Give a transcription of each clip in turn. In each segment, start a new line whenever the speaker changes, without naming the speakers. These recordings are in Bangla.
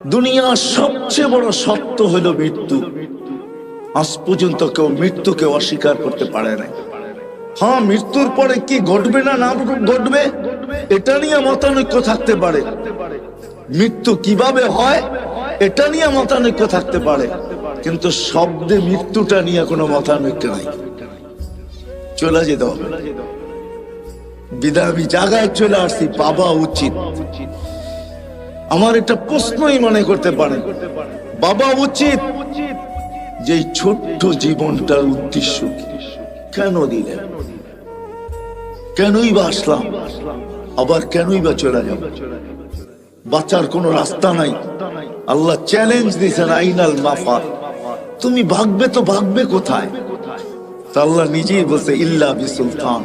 দুনিয়ার সবচেয়ে বড় সত্য হলো মৃত্যু। আজ পর্যন্ত কেউ মৃত্যুকে অস্বীকার করতে পারে না। হ্যাঁ, মৃত্যুর পরে কি ঘটবে না না ঘটবে এটা নিয়ে মতানৈক্য থাকতে পারে, মৃত্যু কিভাবে হয় এটা নিয়ে মতানৈক্য থাকতে পারে, কিন্তু শব্দে মৃত্যুটা নিয়ে কোনো মতানৈক্য নাই। চলে যেতে হবে বিদায়। আমি জায়গায় চলে আসছি, বাবা উচিত। আমার একটা প্রশ্নই মনে করতে পারেন, বাবা উচিত যে ছোট্ট জীবনটার উদ্দেশ্য কেন দিলেন, কেনই বা আসলাম, আবার কেনই বা চলে যাব? বাঁচার কোন রাস্তা নাই। আল্লাহ চ্যালেঞ্জ দিয়েছেন, আইনাল মাফার, তুমি ভাগবে তো ভাগবে কোথায়? আল্লাহ নিজেই বলছে ইল্লা বিসুলতান,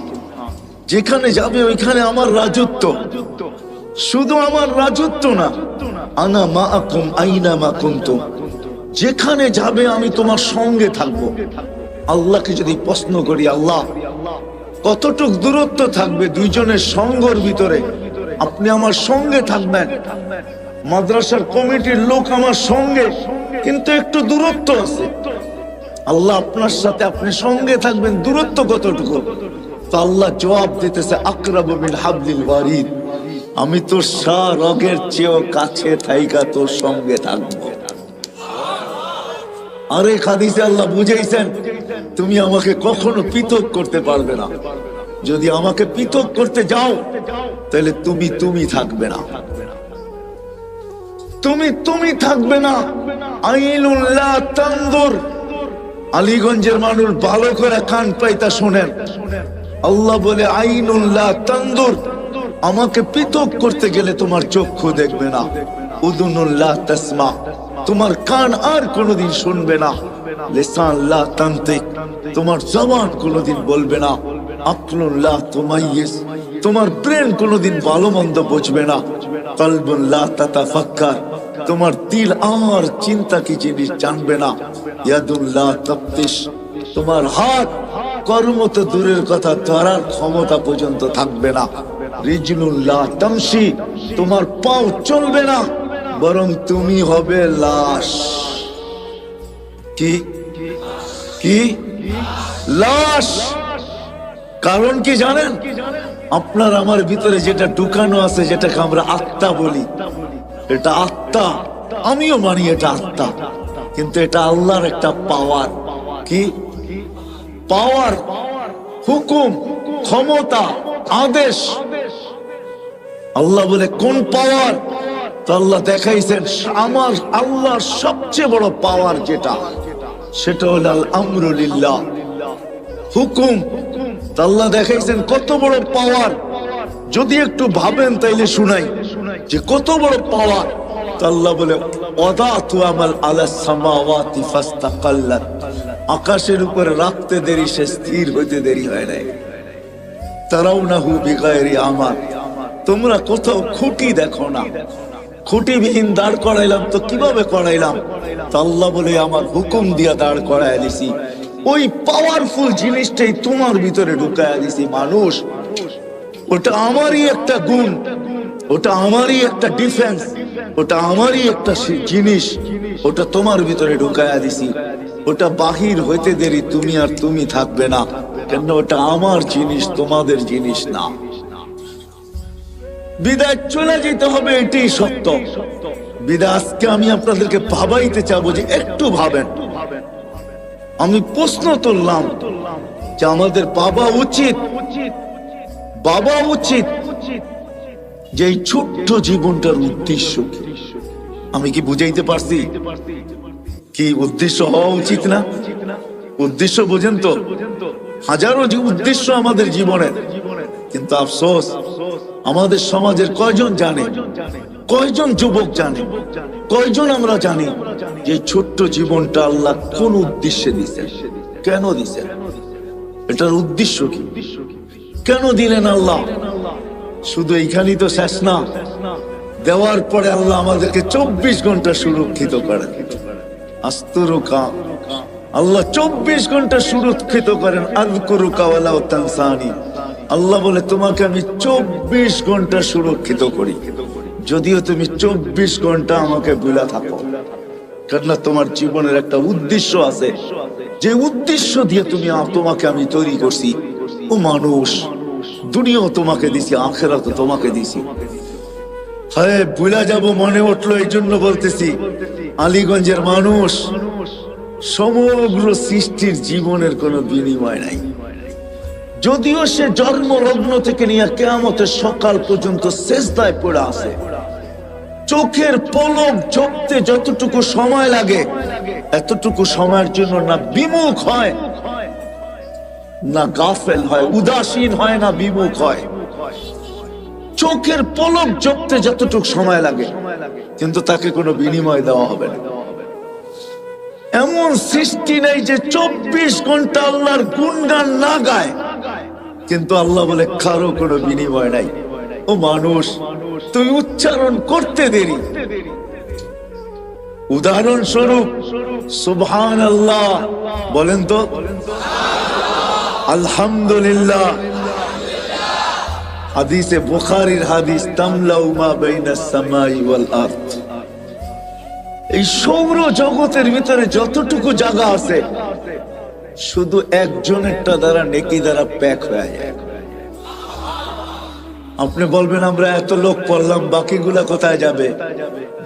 যেখানে যাবে ওইখানে আমার রাজত্ব। শুধু আমার রাজত্ব না, আনা মাআকুম আইনা মা কুনতুম, যেখানে যাবে আমি তোমার সঙ্গে থাকবো। আল্লাহকে যদি প্রশ্ন করি, আল্লাহ কতটুক দূরত্ব থাকবে দুইজনের সঙ্গের ভিতরে, আপনি আমার সঙ্গে থাকবেন। মাদ্রাসার কমিটির লোক আমার সঙ্গে, কিন্তু একটু দূরত্ব আছে। আল্লাহ আপনার সাথে আপনি সঙ্গে থাকবেন, দূরত্ব কতটুকু? তো আল্লাহ জবাব দিতেছে, আকরাবু মিন হাবলিল ওয়ারিদ, আমি তোর রগের চেয়েও কাছে থাইকা তোর সঙ্গে থাকবো। আরেক হাদিসে আল্লাহ বুঝাইছেন, তুমি আমাকে কখনো পৃথক করতে পারবে না। যদি আমাকে পৃথক করতে যাও তাহলে তুমি থাকবে না, তুমি থাকবে না। আইনুল্লাহ তানজুর, আলীগঞ্জের মানুষ ভালো করে কান পাইতা শোনেন। আল্লাহ বলে আইনুল্লাহ তানজুর, আমাকে পৃথক করতে গেলে তোমার চক্ষু দেখবে না। উযুনুল্লাহ তাসমা, তোমার কান আর কোনোদিন শুনবে না। লিসান লা তানতিক, তোমার জবান কোনোদিন বলবে না। আকলুল্লাহ তুমাইয়িজ, তোমার ব্রেন কোনোদিন ভালো মন্দ বুঝবে না। কলবুন লা তাতাফাক্কার, তোমার দিল আর চিন্তা কি জিনিস জানবে না। ইয়াদুল্লাহ তাফতিশ, তোমার হাত কর্ম তো দূরের কথা, ধরার ক্ষমতা পর্যন্ত থাকবে না। রিজলুল্লাহ তামশি, তোমার পাও চলবে না, বরং তুমি হবে লাশ। কি কি লাশ? কারণ কি জানেন? আপনার আমার ভিতরে যেটা ঢুকানো আছে, যেটাকে আমরা আত্মা বলি, এটা আত্মা, আমিও মানি এটা আত্মা, কিন্তু এটা আল্লাহর একটা পাওয়ার। কি পাওয়ার? হুকুম, ক্ষমতা, আদেশ। আল্লাহ বলে কোন পাওয়ার? তো আল্লাহ দেখাইছেন, আমার আল্লাহর সবচেয়ে বড় পাওয়ার যেটা, সেটা হল আল আমরু লিল্লাহ, হুকুম। আল্লাহ দেখাইছেন কত বড় পাওয়ার। যদি একটু ভাবেন তাইলে শুনাই যে কত বড় পাওয়ার। আল্লাহ বলে ওয়াদাতু আমাল আলাস সামাওয়াতি ফাস্তাকাল্লাত, আকাশের উপরে রাখতে দেরি, সে স্থির হইতে দেরি হয় নাই। তারাউনাহু বিগাইরি আমাল, তোমরা কোথাও খুঁটি দেখো না। খুঁটিবিহীন দাঁড় করাইলাম, তো কিভাবে করাইলাম? আল্লাহ বলে আমার হুকুম দিয়া দাঁড় করাই দিছি। ওই পাওয়ারফুল জিনিসটাই তোমার ভিতরে ঢুকাইয়া দিছি। মানুষ, ওটা আমারই একটা গুণ, ওটা আমারই একটা ডিফেন্স, ওটা আমারই একটা জিনিস, ওটা তোমার ভিতরে ঢুকাইয়া দিছি। ওটা বাহির হইতে দেরি, তুমি আর তুমি থাকবে না, কেন ওটা আমার জিনিস, তোমাদের জিনিস না। বিদায় চলে যেতে হবে, এটাই সত্য। বিদায় আজকে আমি আপনাদেরকে ভাবাইতে চাবো যে একটু ভাবেন। আমি প্রশ্ন তুললাম যে আমাদের বাবা উচিত যে এই ছোট্ট জীবনটার উদ্দেশ্য কি? আমি কি বুঝাইতে পারছি? কি উদ্দেশ্য হওয়া উচিত না? উদ্দেশ্য বোঝেন তো? হাজারো উদ্দেশ্য আমাদের জীবনের, কিন্তু আফসোস আমাদের সমাজের কয়জন জানে, কয়জন যুবক জানে, কয়জন আমরা জানি যে ছোট্ট জীবনটা আল্লাহ কোন উদ্দেশ্যে দিয়েছেন, কেন দিয়েছেন, এটার উদ্দেশ্য কি, কেন দিলেন আল্লাহ? শুধু এইখানেই তো শেষ না, দেওয়ার পরে আল্লাহ আমাদেরকে 24 ঘন্টা সুরক্ষিত করেন। আস্তুরুকা, আল্লাহ 24 ঘন্টা সুরক্ষিত করেন। আযকুরুকা ওয়ালা তানসানি, আল্লাহ বলে তোমাকে আমি 24 ঘন্টা সুরক্ষিত করি। যদিও তুমি 24 ঘন্টা আমাকে ভুলা থাকো, কেননা তোমার জীবনের একটা উদ্দেশ্য আছে, যে উদ্দেশ্য দিয়ে তোমাকে আমি তৈরি করছি। ও মানুষ, দুনিয়াও তোমাকে দিছি, আখিরাতও তোমাকে দিছি। হ্যাঁ, ভুলা যাব মনে উঠলো, এই জন্য বলতেছি, আলীগঞ্জের মানুষ, সমগ্র সৃষ্টির জীবনের কোনো বিনিময় নাই। যদিও সে জন্মলগ্ন থেকে নিয়ে কিয়ামতের সকাল পর্যন্ত সেজদায় পড়ে আছে, চোখের পলক ঝপতে যতটুকু সময় লাগে, এতটুকু সময়ের জন্য না বিমুখ হয়, না গাফেল হয়, উদাসীন হয়, না বিমুখ হয়। চোখের পলক ঝপতে যতটুকু সময় লাগে, কিন্তু তাকে কোনো বিনিময় দেওয়া হবে না। এমন সৃষ্টি নেই যে 24 ঘন্টা আল্লাহর গুণগান না গায়, কিন্তু আল্লাহ বলে কারো কোনো বিনিময় নাই। ও মানুষ, তুই উচ্চারণ করতে দেরি। উদাহরণস্বরূপ সুবহানাল্লাহ বলেন তো, আলহামদুলিল্লাহ। হাদিসে বুখারীর হাদিস, তামলাউ মা বাইনাস সামাই ওয়াল আরদ। এই সৌর জগতের ভিতরে যতটুকু জায়গা আছে, শুধু একজনেরটা দ্বারা নেকি দ্বারা প্যাক হয়ে যায়। আপনি বলবেন আমরা এত লোক পড়লাম, বাকিগুলা কোথায় যাবে?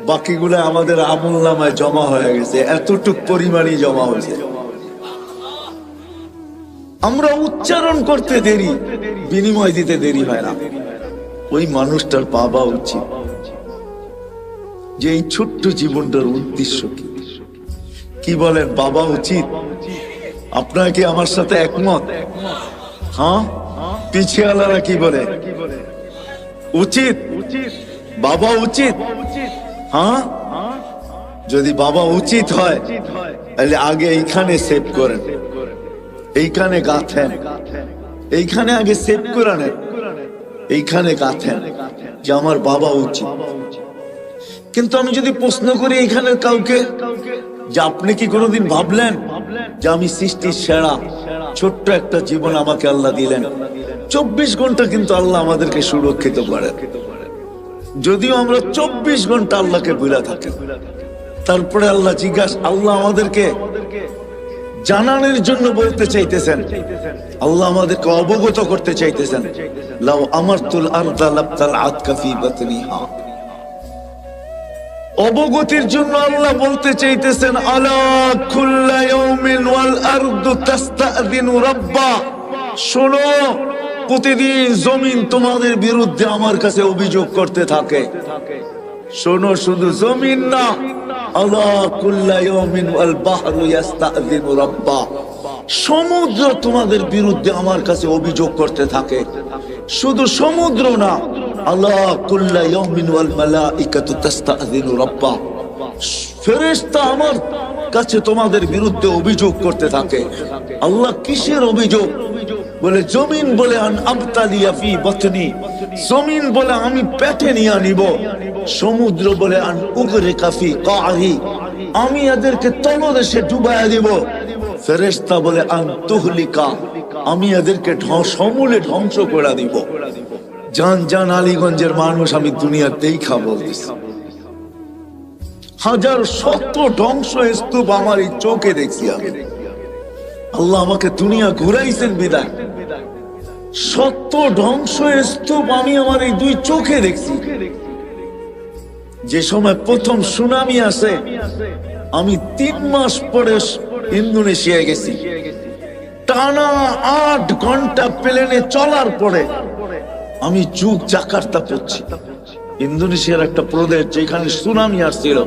বাকিগুলা আমাদের আমলনামায় জমা হয়ে গেছে, এতটুক পরিমাণই জমা হয়েছে। আমরা উচ্চারণ করতে দেরি, বিনিময় দিতে দেরি হয় না। ওই মানুষটার পাওয়া উচিত যে এই ছোট্ট জীবনটার উদ্দেশ্য কি। কি বলেন, বাবা উচিত? আপনারা কি আমার সাথে একমত? হ্যাঁ, পিছিয়ালারা কি বলে? উচিত, বাবা উচিত। হ্যাঁ, যদি বাবা উচিত হয় তাহলে আগে এইখানে সেভ করেন, এইখানে গাঁথেন, এইখানে আগে সেভ করে নেন, এইখানে গাঁথেন যে আমার বাবা উচিত। কিন্তু আমি যদি প্রশ্ন করি এইখানে কাউকে যে আপনি কি কোনোদিন ভাবলেন যে আমি সৃষ্টির সেরা, ছোট্ট একটা জীবন আমাকে আল্লাহ দিলেন, 24 ঘন্টা কিন্তু আল্লাহ আমাদেরকে সুরক্ষিত করেন। যদিও আমরা 24 ঘন্টা আল্লাহকে ভুলে থাকি, তারপরে আল্লাহ আল্লাহ আমাদেরকে জানানোর জন্য বলতে চাইতেছেন, আল্লাহ আমাদেরকে অবগত করতে চাইতেছেন, লাউ আমারতুল আরদা লাবতাল আতকা ফি বাতনিহা। অবগতির জন্য আল্লাহ বলতে চাইতেছেন, আলা কুল্লা ইয়াউমিন ওয়াল আরদু তাস্তাযিনু রাব্বা। শোনো, প্রতিদিন জমিন তোমাদের বিরুদ্ধে আমার কাছে অভিযোগ করতে থাকে। শোনো, শুধু জমিন না, আলা কুল্লা ইয়াউমিন ওয়াল বাহরু ইস্তাযিনু রাব্বা। সমুদ্র তোমাদের বিরুদ্ধে আমার কাছে অভিযোগ করতে থাকে। শুধু সমুদ্র না, আলা কুল্লা ইয়াউমিন ওয়াল মালাইকাতু তাস্তাযিনু রাব্বা। ফেরেশতা আমার কাছে তোমাদের বিরুদ্ধে অভিযোগ করতে থাকে। আল্লাহ কিসের অভিযোগ? বলে জমিন বলে আন আবতালিয়া ফি বাতনি, জমিন বলে আমি পেটে নিয়ে নিব। সমুদ্র বলে আন উগরিকা ফি কাহি, আমি এদেরকে তলদেশে ডুবাইয়া দিব। ফেরেশতা বলে আন তুহলিকা, আমি এদেরকে সমূলে ধ্বংস করে দিব। জান জান আলীগঞ্জের মানুষ, আমি দুনিয়াতেই বলতেছি, হাজার শত ধ্বংস স্তূপ আমার এই চোখে দেখছি আমি। আল্লাহ আমাকে দুনিয়া ঘুরাইছেন বিদায়, শত ধ্বংস স্তূপ আমি আমার এই দুই চোখে দেখছি। যে সময় প্রথম সুনামি আসে, আমি 3 মাস পরে ইন্দোনেশিয়া গেছি। টানা 8 ঘন্টা প্লেনে চলার পরে আমি জাকার্তা পড়ছি, ইন্দোনেশিয়ার একটা প্রদেশ যেখানে সুনামি আসছিল।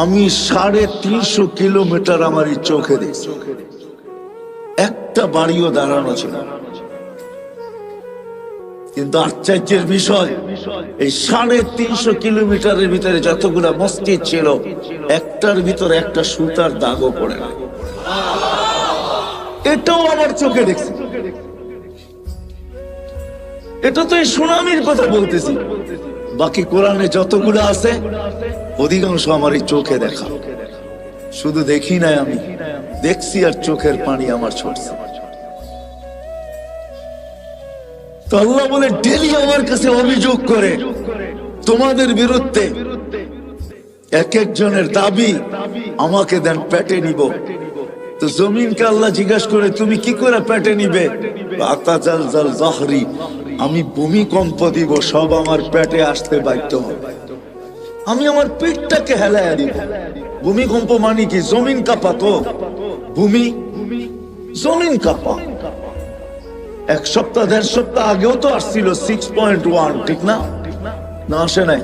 আমি 350 কিলোমিটার আমার এই চোখে দেখছি, একটা বাড়িও দাঁড়ানো ছিল। কিন্তু আশ্চর্যের বিষয়, এই 350 কিলোমিটারের ভিতরে যতগুলা মসজিদ ছিল, একটার ভিতরে একটা সুতার দাগও পড়ে না। এটাও আমার চোখে দেখছি। এটা তো এই সুনামির কথা বলতেছি। বাকি কোরআনে যতগুলো আছে অধিকাংশ আমার এই চোখে দেখা। শুধু দেখি নাই, আমি দেখছি আর চোখের পানি আমার ছড়ছে। তো আল্লাহ বলে ডেলি আমার কাছে অভিযোগ করে, তোমাদের বিরুদ্ধে এক একজনের দাবি আমাকে দেন পেটে নিব। তো জমিনকে আল্লাহ জিজ্ঞাসা করে তুমি কি করে পেটে নিবে? আমি ভূমিকম্প দিব, সব আমার পেটে আসতে বাধ্য হবে। আমি আমার পেটটাকে হেলায়া দিব। ভূমিকম্প মানে কি? জমিন কাঁপা। তো ভূমি জমিন কাঁপা। এক সপ্তাহ 1.5 সপ্তাহ আগেও তো আসছিল 6.1, ঠিক না? না আসে নাই?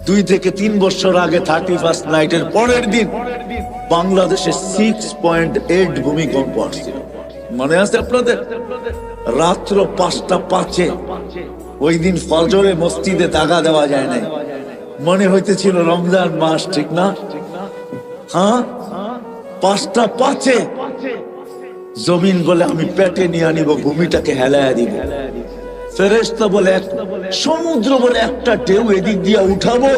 2 থেকে 3 বছর আগে 31st নাইটের পরের দিন বাংলাদেশে 6.8 ভূমিকম্প আসছিল। মনে আছে আপনাদের? রাত্র 5টা 5-এ ওই দিন ফজরে মসজিদে দাগা দেওয়া যায় নাই, মনে হইতেছিল রমজান মাস, ঠিক না? হ্যাঁ, 5টা 5-এ জমিন বলে আমি পেটে নিয়ে আনিব, ভূমিটাকে হেলায়া দিব। ফেরেশতা বলে সমুদ্র বলে একটা ঢেউ এদিক দিয়ে উঠাবো,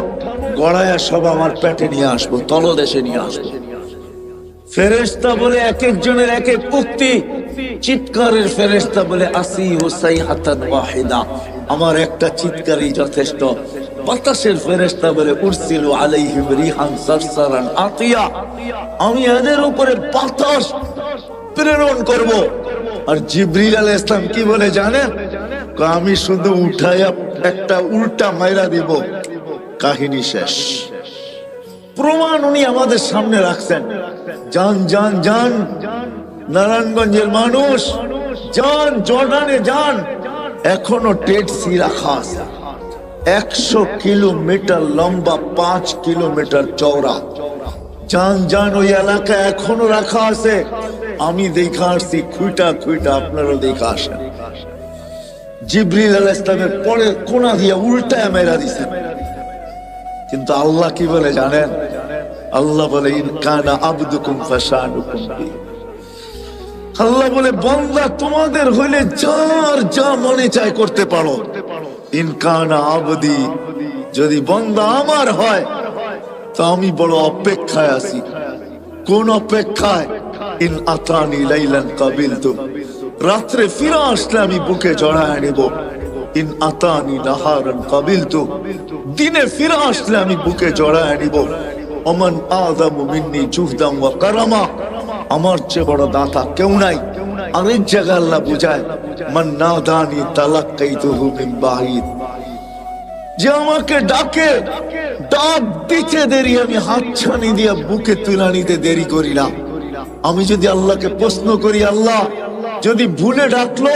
গড়ায়া সব আমার পেটে নিয়ে আসবো, তলদেশে নিয়ে আসবো। ফেরেশতা বলে এক একজনের এক এক উক্তি। চিৎকারের ফেরেশতা বলে আসি হুসাই হাতান ওয়াহিদা, আমার একটা চিৎকারই যথেষ্ট। বাতাসের ফেরেশতা বলে উরসিলু আলাইহিম রিহান সারসারান আতিয়া, আমি এদের উপরে বাতাস প্রেরণ করব। আর জিবরিল আলাইহিস সালাম কি বলে জানেন? আমি শুধু উঠায়া একটা উল্টা মাইরা দিব, কাহিনী শেষ। প্রমাণ উনি আমাদের সামনে রাখছেন। যান যান যান নারায়ণগঞ্জের মানুষ, যান জর্ডানে যান, এখনো ডেড সি রাখা আছে। 100 কিলোমিটার লম্বা, 5 কিলোমিটার চওড়া। যান যান, ওই এলাকা এখনো রাখা আছে। আমি দেখা আসছি খুঁটা খুঁটা, আপনারও দেখা আসেন। জিবরিল আলাইহিস সালামের পরে কোনা দিয়ে উল্টায় মেরা দিছেন। কিন্তু আল্লাহ কি বলে জানেন? আল্লাহ বলে ইন কানা আবদুকুম ফাশানুকুম বি। আল্লাহ বলে বান্দা তোমাদের হইলে যার যা মনে চায় করতে পারো। ইন কানা আবদি, যদি বান্দা আমার হয় তো আমি বড় অপেক্ষায় আছি। কোন অপেক্ষায়? ইন আতানি লাইলান কাবিলতু, রাত্রে ফিরে আসলে আমি বুকে জড়ায় নেব। ইন আতানি নাহারান কাবিলতু, দিনে ফিরে আসলে আমি বুকে জড়ায় নিব। ওমান আযামু মিন্নি জুহদান ওয়া কারামা, আমার চেয়ে বড় দাতা কেউ নাই। আরেক জায়গায় আল্লাহ বুঝায় মান নাদানি তালাক্কাইতুহু মিন বাঈদ, যে আমাকে ডাকে, ডাক দিতে দেরি আমি হাতছানি দিয়ে বুকে তুলে নিতে দেরি করি না। আমি যদি আল্লাহকে প্রশ্ন করি, আল্লাহ যদি ভুলে ডাকলো,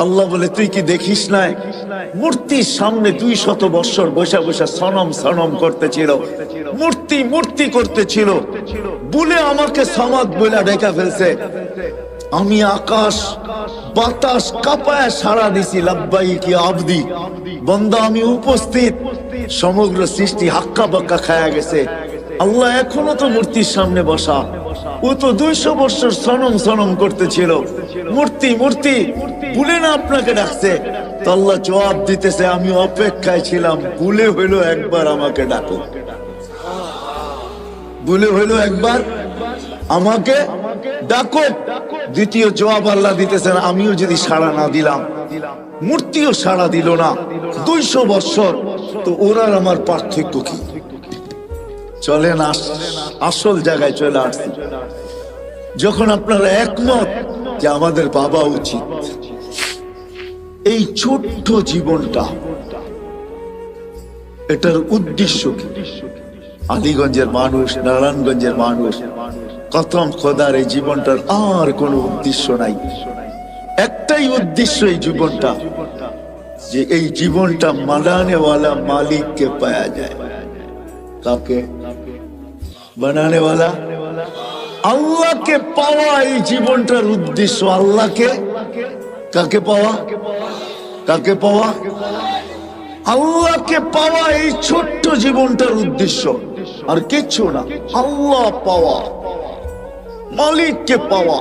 আল্লাহ বলে তুই কি দেখিস নাই মূর্তির সামনে 200 বছর বসে বসে সনম সনম করতেছিল, মূর্তি মূর্তি করতেছিল, বলে আমাকে সমাদ বলে ডেকে ফেলছে। আমি আকাশ বাতাস কাঁপায় সাড়া দিছি, লাব্বাইকি আবদি, বান্দা আমি উপস্থিত। সমগ্র সৃষ্টি হাক্কা বাক্কা খায়া গেছে। আল্লাহ এখনো তো মূর্তির সামনে বসা, ও তো 200 বছর সনম সনম করতেছিল, মূর্তি মূর্তি, ভুলে না আপনাকে ডাকছে। তো আল্লাহ জবাব দিতেছে আমি অপেক্ষায় ছিলাম, ভুলে হইলো একবার আমাকে ডাকো, ভুলে হইলো একবার আমাকে ডাকো। দ্বিতীয় জবাব আল্লাহ দিতেছেন আমিও যদি সাড়া না দিলাম, মূর্তিও সাড়া দিল না 200 বছর, তো ওরার আমার পার্থক্য কি? চলেন আসল জায়গায় চলে আসছি। যখন আপনারা একমত যে আমাদের বাবা উচিত, এই ছোট্ট জীবনটা, এটার উদ্দেশ্য কি? আলীগঞ্জের মানুষ, নারায়ণগঞ্জের মানুষ, কসম খোদার এই জীবনটার আর কোনো উদ্দেশ্য নাই। একটাই উদ্দেশ্য এই জীবনটা, যে এই জীবনটা বানানেওয়ালা মালিককে পাওয়া যায়। কাকে? বানানেওয়ালা আল্লাহকে পাওয়া এই জীবনটার উদ্দেশ্য। আল্লাহকে কাকে পাওয়া? কাকে পাওয়া? আল্লাহকে পাওয়া এই ছোট্ট জীবনটার উদ্দেশ্য, আর কিচ্ছু না। আল্লাহ পাওয়া, মালিককে পাওয়া,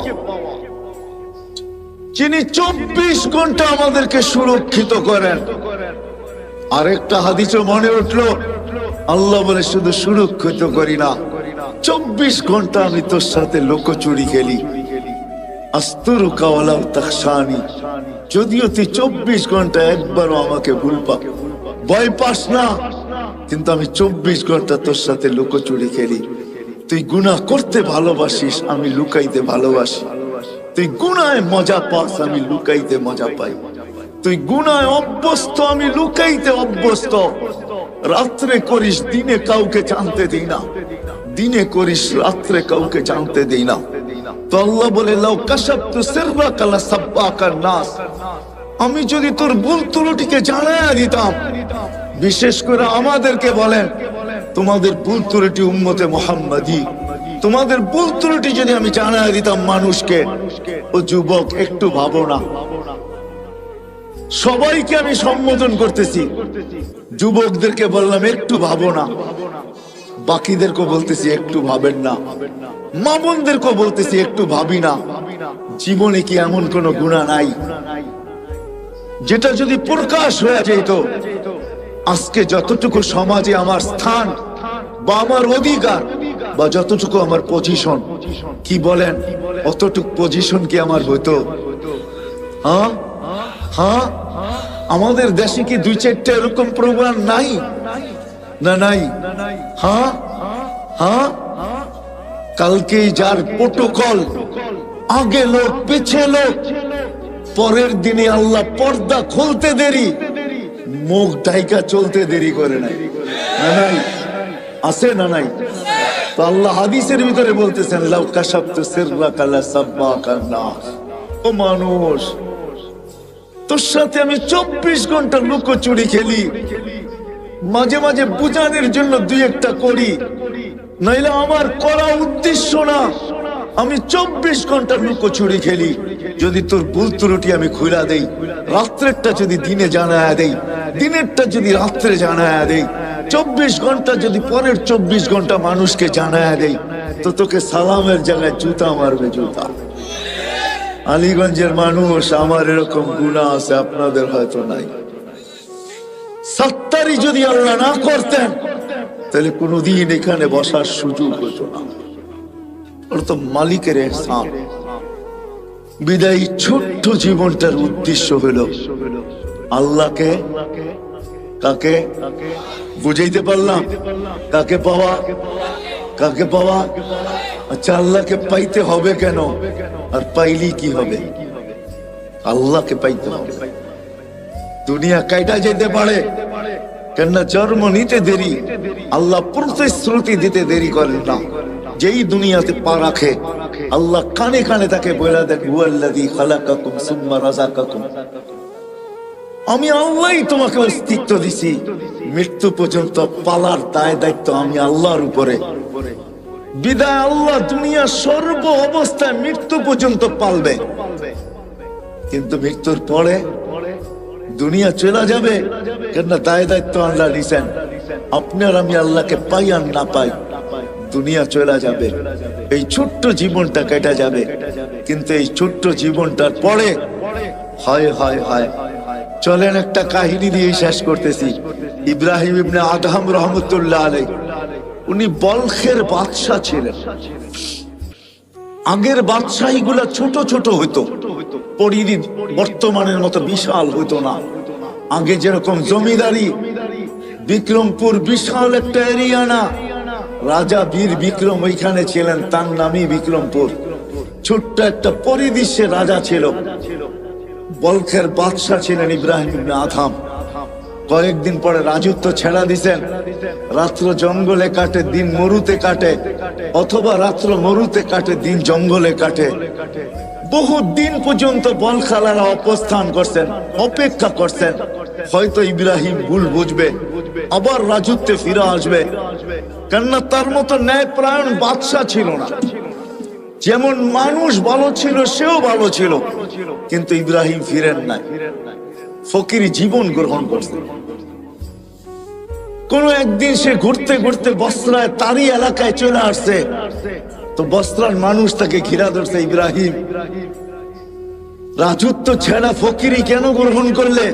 যিনি 24 ঘন্টা আমাদেরকে সুরক্ষিত করেন। আরেকটা হাদিসে মনে উঠলো, আল্লাহ বলে শুধু সুরক্ষিত করি না, 24 ঘন্টা আমি তোর সাথে লুকোচুরি খেলি। আস্তুরুকা ওয়ালা তাখশানি, যদিও তুই 24 ঘন্টা একবারও আমাকে ভয় পাস না, কিন্তু আমি 24 ঘন্টা তোর সাথে লুকোচুরি খেলি। তুই গুনাহ করতে ভালোবাসিস, আমি লুকাইতে ভালোবাসি। তুই গুনায় মজা পাস, আমি লুকাইতে মজা পাই। তুই গুনায় অভ্যস্ত, আমি লুকাইতে অভ্যস্ত। রাত্রে করিস, দিনে কাউকে জানতে দিই না। দিনে করিস, রাত্রে কাউকে জানতে দিই না। তো আল্লাহ বলে, লাউ কাশাফতু সিররাকা লাসাব্বাকান নাস, আমি যদি তোর ভুল ত্রুটিকে জানায়া দিতাম। বিশেষ করে আমাদেরকে বলেন, তোমাদের ভুল ত্রুটি উম্মতে মুহাম্মাদি, তোমাদের ভুল ত্রুটি যদি আমি জানায়া দিতাম মানুষকে, ও যুবক একটু ভাবো না। সবাইকে আমি সম্বোধন করতেছি, যুবকদেরকে বললাম একটু ভাবো না, বাকিদেরকে বলতেছি একটু ভাবেন না, মা বোনদেরকে বলতেছি একটু ভাবি না। জীবনে কি এমন কোন গুনাহ নাই যেটা যদি প্রকাশ হয়ে যেত, আজকে যতটুকু সমাজে আমার স্থান বা আমার অধিকার বা যতটুকু আমার পজিশন, কি বলেন, অতটুকু পজিশন কি আমার হতো? হ্যাঁ হ্যাঁ, আমাদের দেশে কি 2-4টা এরকম প্রোগ্রাম নাই? না নাই? হ্যাঁ হ্যাঁ, কালকে যার প্রোটোকল, আগে লোক পিছে লোক, পরের দিনে আল্লাহ পর্দা খুলতে দেরি, মুখ ঢাইকা চলতে দেরি করে নাই। না নাই? আছে না নাই? তো আল্লাহ হাদিসের ভিতরে বলতেছেন, লাউ কাশাফতু সিররাকা লাসাব্বাকান নাস। ও মানুষ, তোর সাথে আমি 24 ঘন্টা লুকোচুরি খেলি, মাঝে মাঝে বুঝানোর জন্য 2-1টা করি, নাইলে আমার করা উদ্দেশ্য না। আমি 24 ঘন্টা লুকোচুরি খেলি। যদি তোর ভুল ত্রুটি আমি খুইলা দেই, রাত্রেরটা যদি দিনে জানায়া দেই, দিনেরটা যদি রাত্রে জানায়া দেই, 24 ঘন্টা যদি পরের 24 ঘন্টা মানুষকে জানায়া দেই, তো তোকে সালামের জায়গায় জুতা মারবে, জুতা। আলীগঞ্জের মানুষ, আমার এরকম গুনাহ আছে, আপনাদের হয়তো নাই। সত্তারি যদি আল্লাহ না করতেন, তাহলে কোনদিন এখানে বসার সুযোগ হতো না। ওর তো মালিকের ইহসান। বিদায়ী ছোট্ট জীবনটার উদ্দেশ্য হলো আল্লাহকে, কাকে বুঝাইতে পারলাম? কাকে পাওয়া? কাকে পাওয়া? আচ্ছা, আল্লাহকে পাইতে হবে কেন? আর পাইলি কি হবে? আল্লাহকে পাইতে হবে। দুনিয়া কাইটা যেতে পারে, কেননা জন্ম নিতে দেরি, আল্লাহ প্রতিশ্রুতি দিতে দেরি করেন না। যেই দুনিয়াতে পা রাখে, আল্লাহ কানে কানে তাকে বলে দেন, হুয়াল্লাযী খালাকাকুম সুম্মা রাযাকাকুম, আমি আল্লাহই তোমাকে অস্তিত্ব দিছি, মৃত্যু পর্যন্ত পালার দায় দায়িত্ব আমি আল্লাহর উপরে। বিদায় আল্লাহ দুনিয়া সর্ব অবস্থায় মৃত্যু পর্যন্ত পালবে, কিন্তু মৃত্যুর পরে দুনিয়া চলে যাবে, কেননা দায় দায়িত্ব আল্লাহ নিছেন। আপনার আমি আল্লাহকে পাই আর না পাই, দুনিয়া চলে যাবে, এই ছোট্ট জীবনটা কেটে যাবে। কিন্তু এই ছোট্ট জীবনটার পরে হয় হয় হয়, চলেন একটা কাহিনী দিয়ে শেষ করতেছি। ইব্রাহিম ইবনে আদহাম রহমতুল্লাহ আলাইহি, উনি বলখের বাদশা ছিলেন। আগের বাদশাহী গুলা ছোট ছোট হইতো, পরিধি বর্তমানের মতো বিশাল হইতো না। আগে যেরকম জমিদারি, বিক্রমপুর বিশাল একটা এরিয়া না, রাজা বীর বিক্রম ওইখানে ছিলেন, তার নামই বিক্রমপুর। ছোট্ট একটা পরিদৃশ্যে রাজা ছিল, বলখের বাদশা ছিলেন ইব্রাহিম ইবনে আদহাম। কয়েকদিন পরে রাজত্ব ছেড়া দিছেন। রাত্র জঙ্গলে কাটে, দিন মরুতে কাটে, অথবা রাত্র মরুতে কাটে, দিন জঙ্গলে কাটে। বহু দিন পর্যন্ত বলখালারা অবস্থান করছেন, অপেক্ষা করছেন, হয়তো ইব্রাহিম ভুল বুঝবে, আবার রাজত্বে ফিরে আসবে। কেননা তার মতো ন্যায়পরায়ণ বাদশা ছিল না। যেমন মানুষ ভালো ছিল, সেও ভালো ছিল, কিন্তু ইব্রাহিম ফিরেন নাই, ফকিরি জীবন গ্রহণ করছে। কোন একদিন সে ঘুরতে ঘুরতে বস্ত্রায় তারই এলাকায় চলে আসছে, তো বস্ত্রার মানুষ তাকে ঘিরা ধরছে, ইব্রাহিম রাজত্ব ছেড়া ফকিরি কেন গ্রহণ করলে?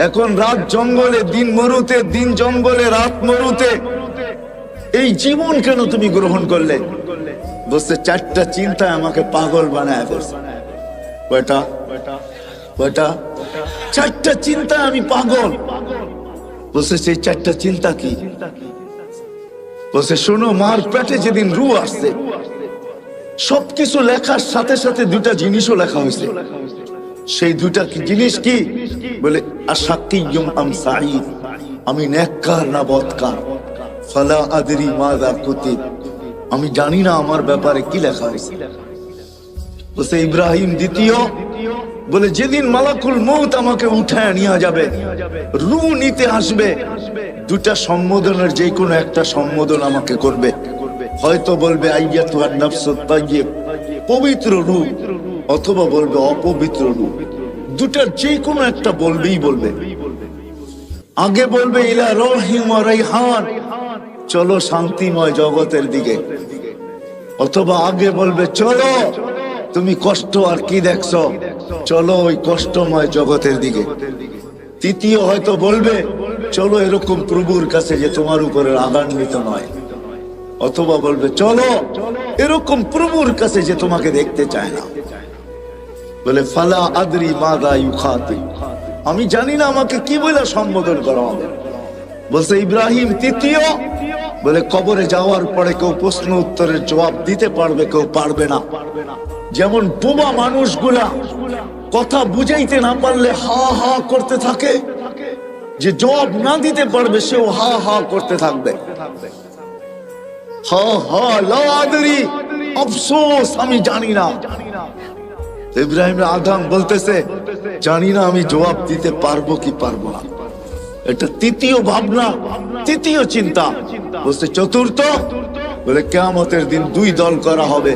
এখন রাত জঙ্গলে, দিন মরুতে, দিন জঙ্গলে, রাত মরুতে, এই জীবন কেন তুমি গ্রহণ করলে? বলছে, 4টা চিন্তা আমাকে পাগল বানায় ফেলছে। কয়টা? 4টা চিন্তা আমি পাগল। বলছে সেই চারটা চিন্তা কি? বলছে শোনো, মার পেটে যেদিন রূহ আসছে সবকিছু লেখার সাথে সাথে দুটা জিনিসও লেখা হয়েছে। সেই দুটা কি জিনিস কি? বলে আশাকিয়ুম আম সাঈদ, আমি নেককার না বদকার। ফালা আদরি মাযা কুতিব, আমি জানি না আমার ব্যাপারে কি লেখা হয়েছে। বলছে ইব্রাহিম দ্বিতীয়, বলে যেদিন মালাকুল মউত আমাকে উঠায় নিয়ে যাবে, রূহ নিতে আসবে, দুটা সম্বোধনের যে কোনো একটা সম্বোধন আমাকে করবে। হয়তো বলবে আইয়াতুহান নাফসুত তাইয়্যিব, পবিত্র রূহ, অথবা বলবে অপবিত্র রূহ। দুটার যে কোনো একটা বলবেই বলবে। আগে বলবে ইলা রহিম ওয়া রাইহান, চলো শান্তিময় জগতের দিকে। অথবা আগে বলবে চলো, তুমি কষ্ট আর কি দেখছো, চলো ওই কষ্টময় জগতের দিকে। তৃতীয় হয়তো বলবে চলো এরকম প্রভুর কাছে যে তোমার উপরে রাগান্বিত নয়। অথবা বলবে চলো এরকম প্রভুর কাছে যে তোমাকে দেখতে চায় না। বলে ফালা আদরি মাযা ইউখাতিব, আমি জানি না আমাকে কি বলে সম্বোধন করা হবে। বলছে ইব্রাহিম তৃতীয়, বলে কবরে যাওয়ার পরে কেউ প্রশ্ন উত্তরের জবাব দিতে পারবে, কেউ পারবে না। যেমন বোবা মানুষগুলা কথা বুঝাইতে না পারলে হা হা করতে থাকে, যে জবাব না দিতে পারবে সেও হা হা করতে থাকবে। হা হা লা আদরি, আফসোস আমি জানি না। ইব্রাহিম আদম বলতেছে জানি না আমি জবাব দিতে পারবো কি পারবো না। এটা তৃতীয় ভাবনা, তৃতীয় চিন্তা। বলছে চতুর্থ, বলে কিয়ামতের দিন দুই দল করা হবে।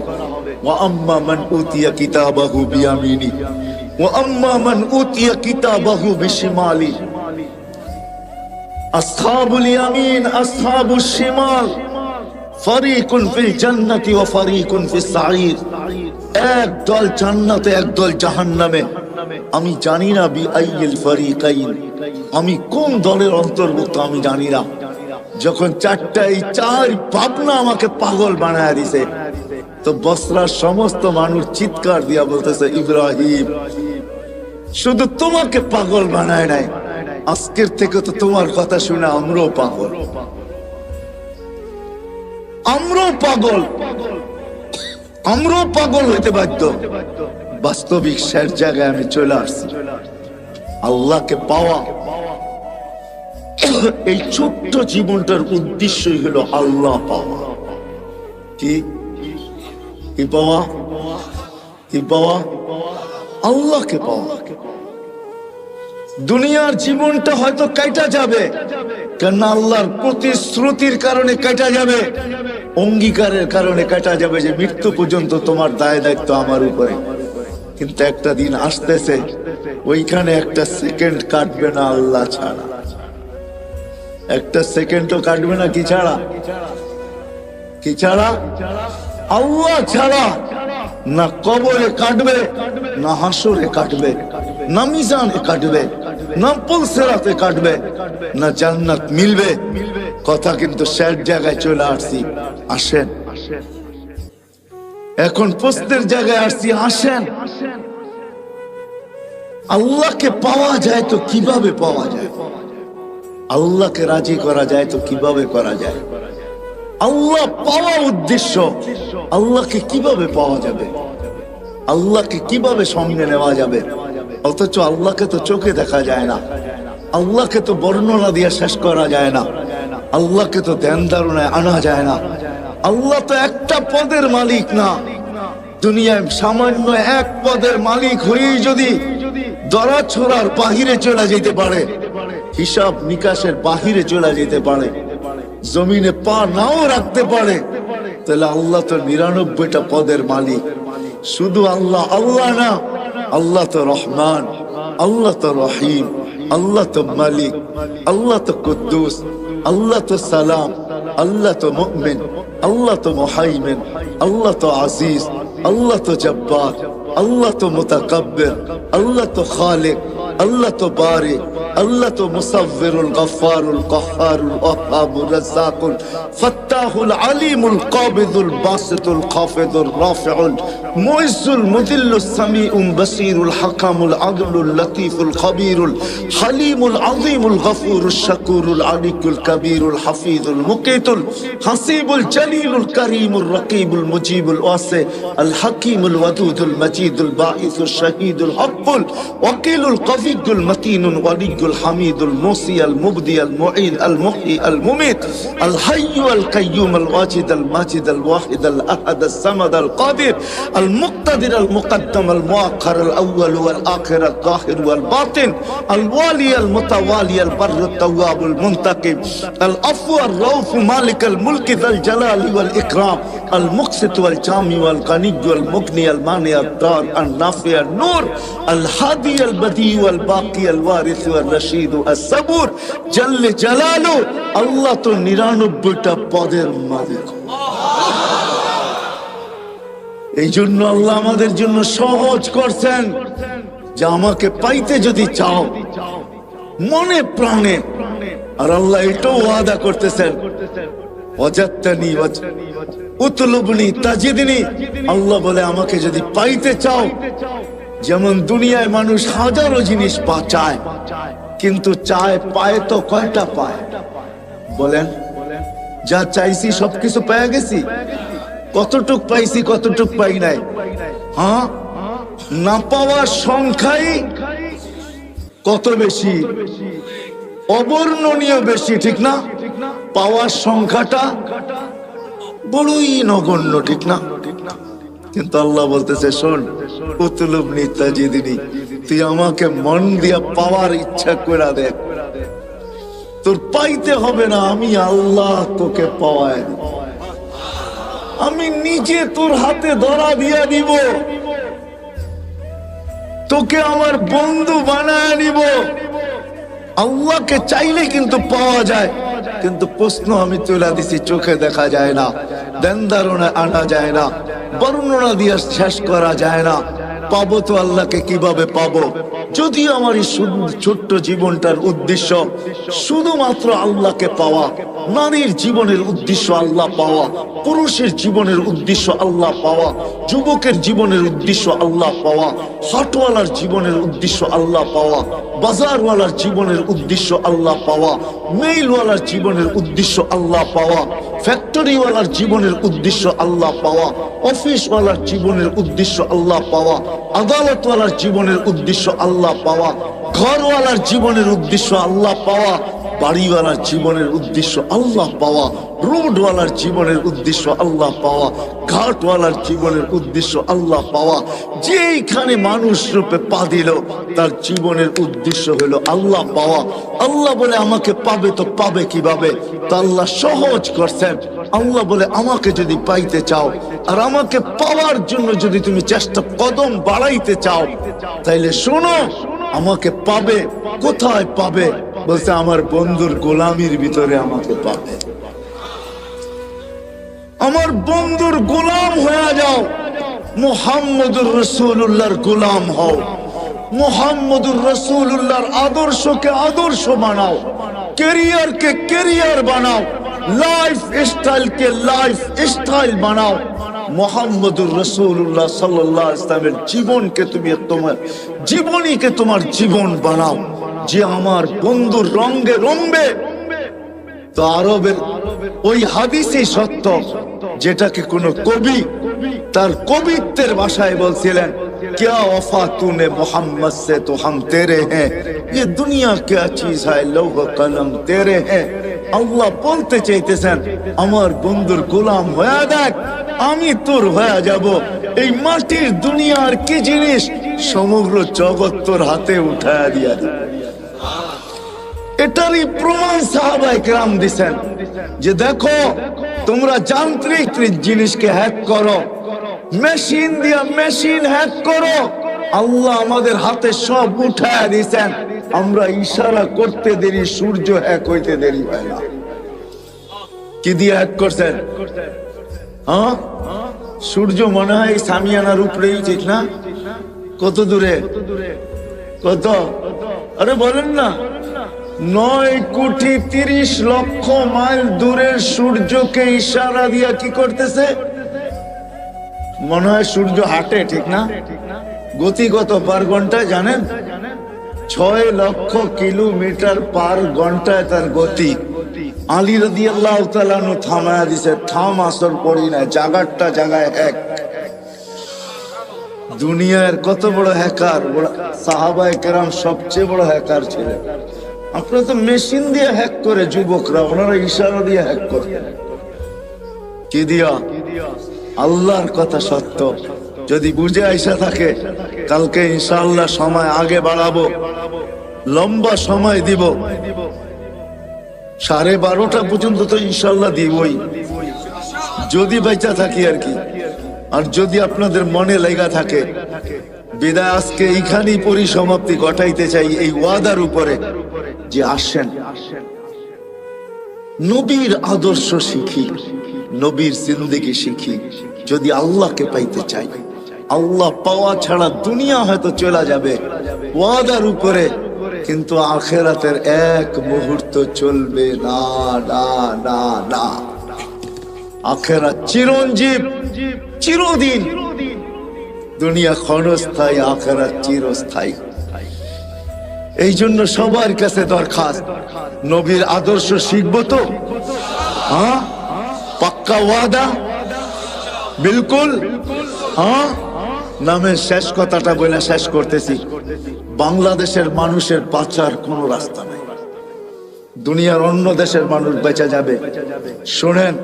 ওয়া আম্মা মান উতিয়া কিতাবাহু বিয়ামিনি ওয়া আম্মা মান উতিয়া কিতাবাহু বিশিমালি। আসহাবুল ইয়ামিন আসহাবুশ শিমাল, ফারিকুন ফিল জান্নাতি ওয়া ফারিকুন ফিস সাঈর। এক দল জান্নাতে, এক দল জাহান্নামে। আমি জানি না বি আইয়িল ফারিকাইন, আমি কোন দলের অন্তর্ভুক্ত আমি জানি না। যখন চার ভাবনা আমাকে পাগল বানায় দিছে, তো বসরার সমস্ত মানুষ চিৎকার দিয়া বলতেছে ইব্রাহিম শুধু তোমাকে পাগল বানায় নাই, আজকের থেকে তো তোমার কথা শুনে আমরাও পাগল, আমরাও পাগল, আমরাও পাগল হইতে বাধ্য। বাস্তবিক শেষ জায়গায় আমি চলে আসছি। আল্লাহকে পাওয়া, এই ছোট্ট জীবনটার উদ্দেশ্যই হলো আল্লাহ পাওয়া। কি কি পাওয়া? কি পাওয়া? আল্লাহকে পাওয়া। দুনিয়ার জীবনটা হয়তো কাটা যাবে, কেন আল্লাহর প্রতিশ্রুতির কারণে কাটা যাবে, অঙ্গীকারের কারণে কাটা যাবে যে মৃত্যু পর্যন্ত তোমার দায় দায়িত্ব আমার উপরে। কিন্তু একটা দিন আসতেছে, ওইখানে একটা সেকেন্ড কাটবে না আল্লাহ ছাড়া, একটা সেকেন্ডও কাটবে না। কি ছাড়া? কি ছাড়া? আল্লাহ ছাড়া। না কবরে কাটবে, না হাসরে কাটবে, না মিজানে কাটবে, না পুলসিরাতে কাটবে, না জান্নাত মিলবে। কথা কিন্তু শেষ জায়গায় চলে আসছি। আসেন, এখন প্রশ্নের জায়গায় আসছি। আসেন, আল্লাহকে পাওয়া যায় তো কিভাবে পাওয়া যায়? আল্লাহকে রাজি করা যায় তো কিভাবে করা যায়? আল্লাহ পাওয়া উদ্দেশ্য, আল্লাহকে কিভাবে পাওয়া যাবে? আল্লাহকে কিভাবে সঙ্গে নেওয়া যাবে? অথচ আল্লাহকে তো চোখে দেখা যায় না, আল্লাহকে তো বর্ণনা দিয়ে শেষ করা যায় না, আল্লাহকে তো ধ্যান ধারণায় আনা যায় না। আল্লাহ তো একটা পদের মালিক না। দুনিয়ায় সামান্য এক পদের মালিক হয়েই যদি দরা ছোড়ার বাহিরে চলে যেতে পারে, হিসাব নিকাশের বাহিরে চলে যেতে পারে, জমিনে পা নাও রাখতে পারে, তাহলে আল্লাহ তো ৯৯টা পদের মালিক। শুধু আল্লাহ আল্লাহ না, আল্লাহ তো রহমান, আল্লাহ তো রহিম, আল্লাহ তো মালিক, আল্লাহ তো কুদ্দুস, আল্লাহ তো সালাম, আল্লাহ তো মুমিন, আল্লাহ তো মুহাইমিন, আল্লাহ তো আজিজ, আল্লাহ তো জব্বার, আল্লাহ তো মুতাকাব্বির, আল্লাহ তো খালিক, আল্লাহ তো বারে, আল্লাহ তো মুসাব্বিরুল গফফারুল কহ্হারুল ওয়াহ্হাবুর রাজ্জাকুল ফাত্তাহুল আলিমুল কাবিদুল বাসিতুল খাফিদুর রাফিউল মুইজ্জুল মুযিল্লুস সামিউল বাসীরুল হাকামুল আদলুল লতীফুল খবীরুল হালিমুল আযীমুল গফুরুশ শাকুরুল আলিকুল কবীরুল হাফিজুল মুকিতুল হাসিবুল জলিলুল করিমুর রকিবুল মুজিবুল ওয়াসি আল হাকিমুল ওয়াদুদুল মজিদুল বাঈসুশ শাহীদুল হক্কুল ওয়াকিলুল কবিয়্যুল মতিনুল ওয়ালিয়্যুল হামিদুল মুসি আল মুবদি আল মুঈদ আল মুহয়ি আল মুমীত আল হাইয়্যু আল কাইয়্যুম আল ওয়াজিদ আল মাজিদ আল ওয়াহিদ আল আহাদ আস সামাদ আল কাদির আল মুক্তাদির আল মুকদ্দম আল মুআক্খার আল আউয়াল ওয়াল আখির আল যাহির ওয়াল বাতিন আল ওয়ালি আল মুতাওয়ালি আল বাররু তাওয়াব আল মুনতাকিম আল আফু আর রাউফ মালিক আল মুলক যাল জালাল ওয়াল ইকরাম আল মুকসিত ওয়াল জামি ওয়াল গানি ওয়াল মুগনি আল মানি আল দার আল নাফি আল নূর আল হাদি আল বদি ওয়াল বাকি আল ওয়ারিস ওয়াল রশিদ আস সাবুর জাল্লে জালালু। আল্লাহ তো 99টা পদের মালিক। এই জন্য আল্লাহ আমাদের জন্য সহজ করছেন যে আমাকে পাইতে যদি চাও মনে প্রাণে, আর আল্লাহ এটাও ওয়াদা করতেছেন ওয়াজাদতানি উতলুবনি তাজিদনি। আল্লাহ বলে আমাকে যদি পাইতে চাও, যেমন দুনিয়ায় মানুষ হাজারো জিনিস চায়, কিন্তু চায় পায় তো কয়টা পায় বলেন? যা চাইছি সবকিছু পেয়ে গেছি? কতটুক পাইছি, কতটুক পাই নাই? হ্যাঁ, না পাওয়ার সংখ্যাই কত বেশি, অবর্ণনীয় বেশি, ঠিক না? পাওয়ার সংখ্যাটা বড়ই নগণ্য, ঠিক না? কিন্তু আল্লাহ বলতেছে শোন, উতলুবনি তাজিদনি, তুই আমাকে মন দিয়া পাওয়ার ইচ্ছা করে দেখ। তোর পাইতে হবে না, আমি আল্লাহ তোকে পাওয়ায়, আমি নিজে তোর হাতে ধরা দিয়া দিব, তোকে আমার বন্ধু বানায় নিব। আল্লাহকে চাইলে কিন্তু পাওয়া যায়, কিন্তু প্রশ্ন আমি তুলে দিছি, চোখে দেখা যায় না, ধ্যান ধারণা আনা যায় না, বর্ণনা দিয়ে শেষ করা যায় না। পাবো তো আল্লাহকে কিভাবে পাবো? যদি আমার এই ছোট্ট জীবনটার উদ্দেশ্য শুধুমাত্র আল্লাহকে পাওয়া, নারীর জীবনের উদ্দেশ্য আল্লাহ পাওয়া, পুরুষের জীবনের উদ্দেশ্য আল্লাহ পাওয়া, যুবকের জীবনের উদ্দেশ্য আল্লাহ পাওয়া, হাটওয়ালার জীবনের উদ্দেশ্য আল্লাহ পাওয়া, বাজারওয়ালার জীবনের উদ্দেশ্য আল্লাহ পাওয়া, মেইলওয়ালার জীবনের উদ্দেশ্য আল্লাহ পাওয়া, ফ্যাক্টরিওয়ালার জীবনের উদ্দেশ্য আল্লাহ পাওয়া, অফিসওয়ালার জীবনের উদ্দেশ্য আল্লাহ পাওয়া, আদালতওয়ালার জীবনের উদ্দেশ্য আল্লাহ পাওয়া, ঘরওয়ালার জীবনের উদ্দেশ্য আল্লাহ পাওয়া, বাড়িওয়ালার জীবনের উদ্দেশ্য আল্লাহ পাওয়া, রোডওয়ালার জীবনের উদ্দেশ্য আল্লাহ পাওয়া, ঘাটওয়ালার জীবনের উদ্দেশ্য আল্লাহ পাওয়া। যেইখানে মানুষ রূপে পা দিল তার জীবনের উদ্দেশ্য হলো আল্লাহ পাওয়া। আল্লাহ বলে আমাকে পাবে তো পাবে কিভাবে? তো আল্লাহ সহজ করছেন। আল্লাহ বলে আমাকে যদি পাইতে চাও আর আমাকে পাওয়ার জন্য যদি তুমি চেষ্টা কদম বাড়াইতে চাও, তাইলে শোনো, আমাকে পাবে। কোথায় পাবে? বলছে আমার বন্ধুর গোলামির ভিতরে আমাকে পাবে। আমার বন্ধুর গোলাম হয়ে যাও, মুহাম্মদুর রাসূলুল্লাহর গোলাম হও, মুহাম্মদুর রাসূলুল্লাহর আদর্শকে আদর্শ বানাও, ক্যারিয়ারকে ক্যারিয়ার বানাও, লাইফ স্টাইলকে লাইফ স্টাইল বানাও। মুহাম্মদুর রাসূলুল্লাহ সাল্লাল্লাহু আলাইহি ওয়াসাল্লামের জীবনকে তুমি তোমার জীবনীকে তোমার জীবন বানাও। যে আমার বন্ধুর রঙে রঙবে, তো আরবের ওই হাদিসই সত্য, যেটাকে কোন কবি তার কবিত্বের ভাষায় বলছিলেন, क्या वफा तूने मोहम्मद से तो हम तेरे हैं, ये दुनिया क्या चीज है, लौह कलम तेरे हैं। আল্লাহ বলতে চাইতেছেন আমার বন্ধুর গোলাম হয়ে দেখ, আমি তোর হয়ে যাব। এই মাটির দুনিয়ার কি জিনিস, সমগ্র জগৎ তোর হাতে উঠায় দিয়া দেব। এটারই প্রমাণ সাহাবায়ে কেরাম দিছেন যে দেখো, তোমরা যান্ত্রিক জিনিসকে হ্যাক করো, মেশিন দিয়া মেশিন হ্যাক করো, আল্লাহ আমাদের হাতে সব উঠায় দিয়েছেন। আমরা ইশারা করতে দেরি, সূর্য হ্যাক হইতে দেরি হয় না। কি দিয়ে হ্যাক করছেন? হ্যাঁ, সূর্য মনে হয় সামিয়ানার উপরেই, ঠিক না? কত দূরে? কত? আরে বলেন না, 9,30,00,000 মাইল দূরের সূর্যকে ইশারা দিয়া কি করতেছে? মনে হয় সূর্য হাঁটে, ঠিক না? গতি কত পার ঘন্টায় জানেন? 6,00,000 কিলোমিটার পার ঘন্টায় তার গতি। আলী রাদিয়াল্লাহু তাআলা আনহু থামায়া দিছে, থাম, আসর পড়ি না, জাগারটা জাগায় এক। দুনিয়ার কত বড় হ্যাকার, সাহাবায়ে কেরাম সবচেয়ে বড় হ্যাকার ছিলেন। আপনারা তো মেশিন দিয়ে হ্যাক করে, যুবকরা, ওনারা ইশারা দিয়ে হ্যাক করে। কি দিয়া? আল্লাহর কথা সত্য। যদি বুঝে আইসা থাকে, কালকে ইনশাআল্লাহ সময় আগে বাড়াবো, লম্বা সময় দিব, 12:30 পর্যন্ত তো ইনশাআল্লাহ দিবই, যদি বেঁচে থাকি আর কি। আর যদি আপনাদের মনে লেগা থাকে, বিদায় আজকে এইখানেই পরিসমাপ্তি ঘটাইতে চাই এই ওয়াদার উপরে যে আসেন নবীর আদর্শ শিখি, নবীর জিন্দেগি শিখি। যদি আল্লাহকে পাইতে চাই, আল্লাহ পাওয়া ছাড়া দুনিয়া হয়তো চলে যাবে ওয়াদার উপরে, কিন্তু আখিরাতের এক মুহূর্ত চলবে না, না, না, না। আখিরাত চিরঞ্জীব, চিরদিন। দুনিয়া ক্ষণস্থায়ী, আখিরাত চিরস্থায়ী। এই জন্য সবার কাছে দরখাস্ত, নবীর আদর্শ শিখবো তো? হ্যাঁ, পাক্কা ওয়াদা? বিলকুল। হ্যাঁ, নামের শেষ কথাটা বলে শেষ করতেছি। বাংলাদেশের মানুষের বাঁচার কোনো রাস্তা নাই। দুনিয়ার অন্য দেশের মানুষ বেঁচে যাবে। শোনেন,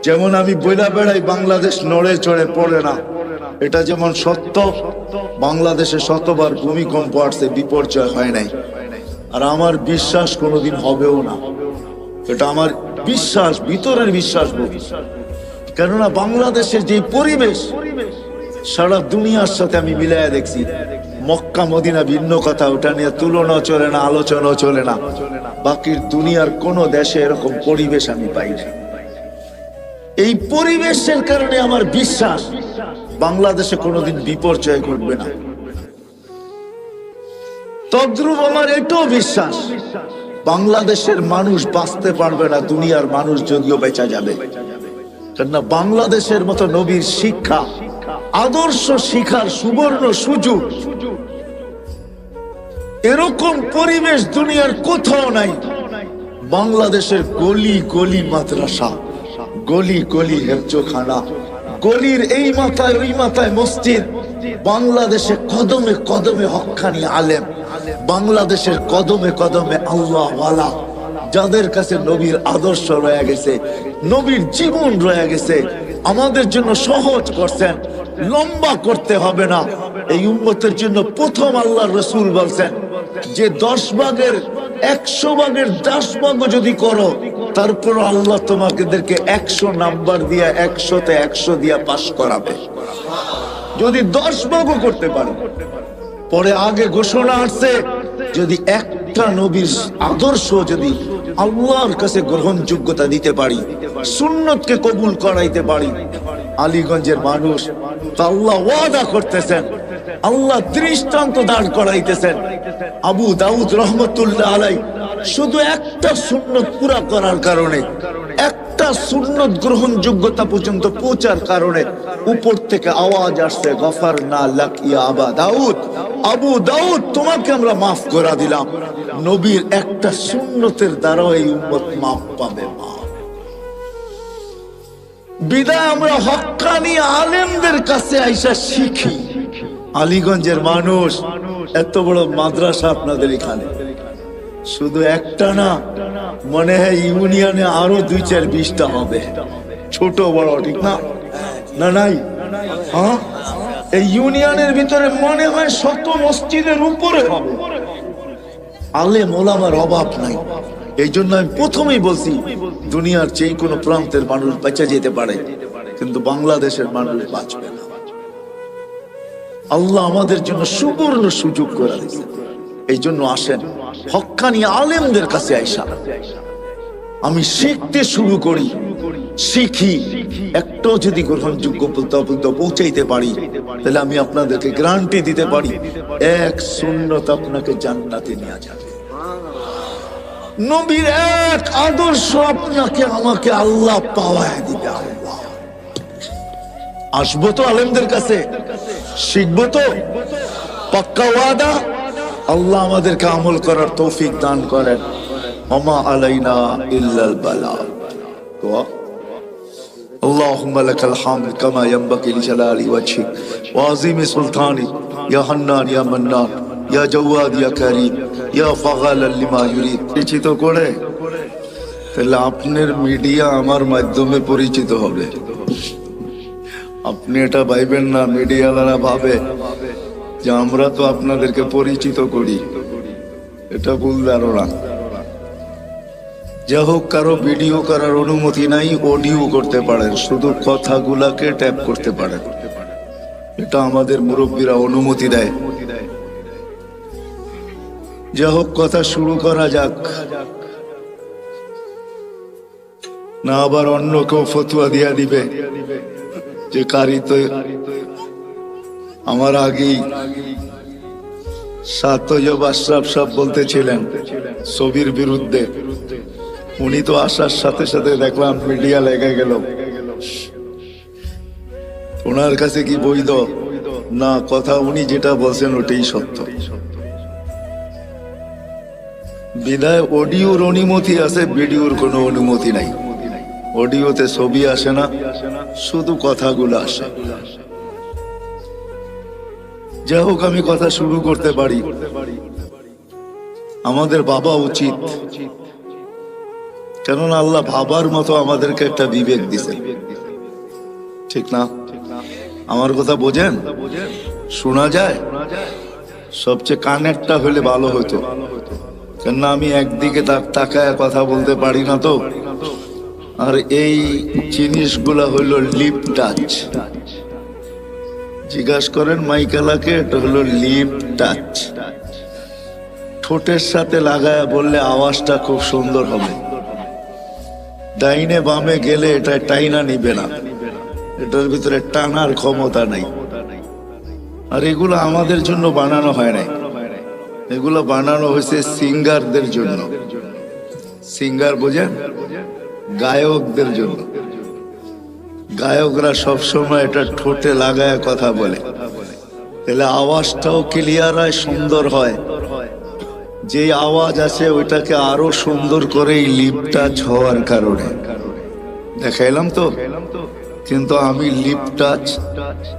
যেমন আমি বইলা বেড়াই বাংলাদেশ নড়ে চড়ে পড়ে না, এটা যেমন সত্য। বাংলাদেশে শতবার ভূমিকম্প আসছে, বিপর্যয় হয় নাই। আর আমার বিশ্বাস কোনোদিন হবেও না, এটা আমার বিশ্বাস, ভিতরের বিশ্বাস। কেননা বাংলাদেশের যে পরিবেশ সারা দুনিয়ার সাথে আমি মিলাইয়া দেখছি। মক্কা মদিনা ভিন্ন কথা, ওটা নিয়ে তুলনা চলে না, আলোচনা চলে না। বাকির দুনিয়ার কোন দেশে এরকম পরিবেশ আমি পাই না। এই পরিবেশের কারণে আমার বিশ্বাস বাংলাদেশে কোনোদিন বিপর্যয় ঘটবে না। তদ্রুপ আমার এটাও বিশ্বাস বাংলাদেশের মানুষ বাঁচতে পারবে না, দুনিয়ার মানুষ যদিও বেঁচে যাবে। কেননা বাংলাদেশের মতো নবীর শিক্ষা, আদর্শ শিখার সুবর্ণ সুযোগ, এরকম পরিবেশ দুনিয়ার কোথাও নাই। বাংলাদেশের গলি গলি মাদ্রাসা, গলি গলি হেফজোখানা, গলির এই মাথায় ওই মাথায় মসজিদ। বাংলাদেশে কদমে কদমে হক্কানি আলেম, বাংলাদেশের কদমে কদমে আল্লাহ ওয়ালা, যাদের কাছে নবীর আদর্শ রয়ে গেছে, নবীর জীবন রয়ে গেছে। আমাদের জন্য সহজ করছেন, লম্বা করতে হবে না। এই উম্মতের জন্য প্রথম আল্লাহর রাসূল বলছেন যে 10 ভাগের 100 ভাগের 10 ভাগও যদি করো, তারপর আল্লাহ তোমাদেরকে 100 নাম্বার দিয়া 100তে 100 দিয়া পাস করাবে, যদি 10 ভাগও করতে পারো। পরে আগে ঘোষণা আসছে, যদি একটা নবীর আদর্শ যদি আল্লাহর কাছে গ্রহণযোগ্যতা দিতে পারি, সুন্নতকে কবুল করাইতে পারি, আলীগঞ্জের মানুষ আল্লাহ ওয়াদা করতেছেন, আল্লাহ দৃষ্টান্ত দাঁড় করাইতেছেন। আবু দাউদ রহমতুল্লাহ আলাইহি শুধু একটা সুন্নত পুরা করার কারণে, একটা সুন্নত গ্রহণযোগ্যতা পর্যন্ত পৌঁছার কারণে উপর থেকে আওয়াজ আসছে, গফারনা লাক ইয়া আবা দাউদ, আবু দাউদ তোমাকে আমরা মাফ করে দিলাম। নবীর একটা সুন্নতের দ্বারা এই উম্মত মাফ পাবে। বিদায় আমরা হক্কানি আলেমদের কাছে আইসা শিখি। আলীগঞ্জের মানুষ, এত বড় মাদ্রাসা আপনাদের এখানে, শুধু একটা না, মনে হয় ইউনিয়নে আরো 2-4-20টা হবে, ছোট বড়, ঠিক না? না নাই? হ্যাঁ, এই ইউনিয়নের ভিতরে মনে হয় 100 মসজিদের উপরে হবে। আলেম ওলামার অভাব নাই। এই জন্য আমি প্রথমেই বলছি, দুনিয়ার যে কোনো প্রান্তের মানুষ বেঁচে যেতে পারে, কিন্তু বাংলাদেশের মানুষ বাঁচবে না। আল্লাহ আমাদের জন্য সুবর্ণ সুযোগ করে দিয়েছে। এই জন্য আসেন হক্কানি আলেমদের কাছে আইসা আমি শিখতে শুরু করি। শিখি, একটাও যদি গ্রহণযোগ্য পৌঁছাইতে পারি, তাহলে আমি আপনাদেরকে গ্যারান্টি দিতে পারি এক সুন্নত আপনাকে জান্নাতে নিয়ে যাবে। নবীর এক আদর্শ আপনাকে আমাকে আল্লাহ পাওয়ায় দিবে। আল্লাহ আসবো তো আলেমদের কাছে, শিখবো তো, পাক্কা ওয়াদা। আল্লাহ আমাদেরকে আমল করার তৌফিক দান করেন। ওমা আলাইনা ইল্লাল বালাগ। اللهم لك الحمد كما ينبغي لجلال وجهك وعظيم سلطانك يا حنان يا منان يا جواد يا كريم يا فعال لما يريد। পরিচিত করে তাহলে আপনার মিডিয়া আমার মাধ্যমে পরিচিত হবে। আপনি এটা ভাইবেন না মিডিয়াওয়ালারা ভাবে যে আমরা তো আপনাদেরকে পরিচিত করি, এটা ভুল ধারণা। যা হোক, কারো ভিডিও করার অনুমতি নাই, অডিও করতে পারেন, শুধু কথাগুলাকে ট্যাপ করতে পারেন, এটা আমাদের মুরব্বীরা অনুমতি দেয়। যা হোক, কথা শুরু করা যাক, না আবার অন্য কেউ ফতুয়া দিয়া দিবে যে কারি তো আমার আগেই সাতজব আশরাফ সাহেব বলতেছিলেন ছবির বিরুদ্ধে। উনি তো আসার সাথে সাথে দেখলাম মিডিয়া লেগে গেল। ওনার কাছে কি বৈধ না কথা? উনি যেটা বলছেন ওটাই সত্য। বিদায় অডিওর অনুমতি আছে, ভিডিওর কোনো অনুমতি নাই। অডিওতে ছবি আসে না, শুধু কথাগুলো আসে। যাই হোক, আমি কথা শুরু করতে পারি। আমাদের ভাবা উচিত, কেননা আল্লাহ ভাবার মতো আমাদেরকে একটা বিবেক দিছে, ঠিক না? আমার কথা বোঝেন? শোনা যায়? সবচেয়ে কানেরটা হলে ভালো হতো, কেননা আমি একদিকে তাকায় কথা বলতে পারি না তো। আর এই জিনিসগুলা হইল লিপ টাচ। জিজ্ঞাসা করেন মাইকেলাকে, এটা হলো লিপ টাচ। ঠোঁটের সাথে লাগায় বললে আওয়াজটা খুব সুন্দর হবে। ডাইনে বামে গেলে এটা টাইনা নিবে না, এটার ভিতরে টানার ক্ষমতা নাই। আর এগুলো আমাদের জন্য বানানো হয় নাই, এগুলো বানানো হয়েছে সিঙ্গারদের জন্য। সিঙ্গার বোঝেন? গায়কদের জন্য। গায়করা সবসময় এটা ঠোঁটে লাগায় কথা বলে, তাহলে আওয়াজটাও ক্লিয়ার হয়, সুন্দর হয়। যে আওয়াজ আছে ওইটাকে আরো সুন্দর করে লিপ টাচ হওয়ার কারণে দেখাইলাম তো। কিন্তু আমি লিপ টাচ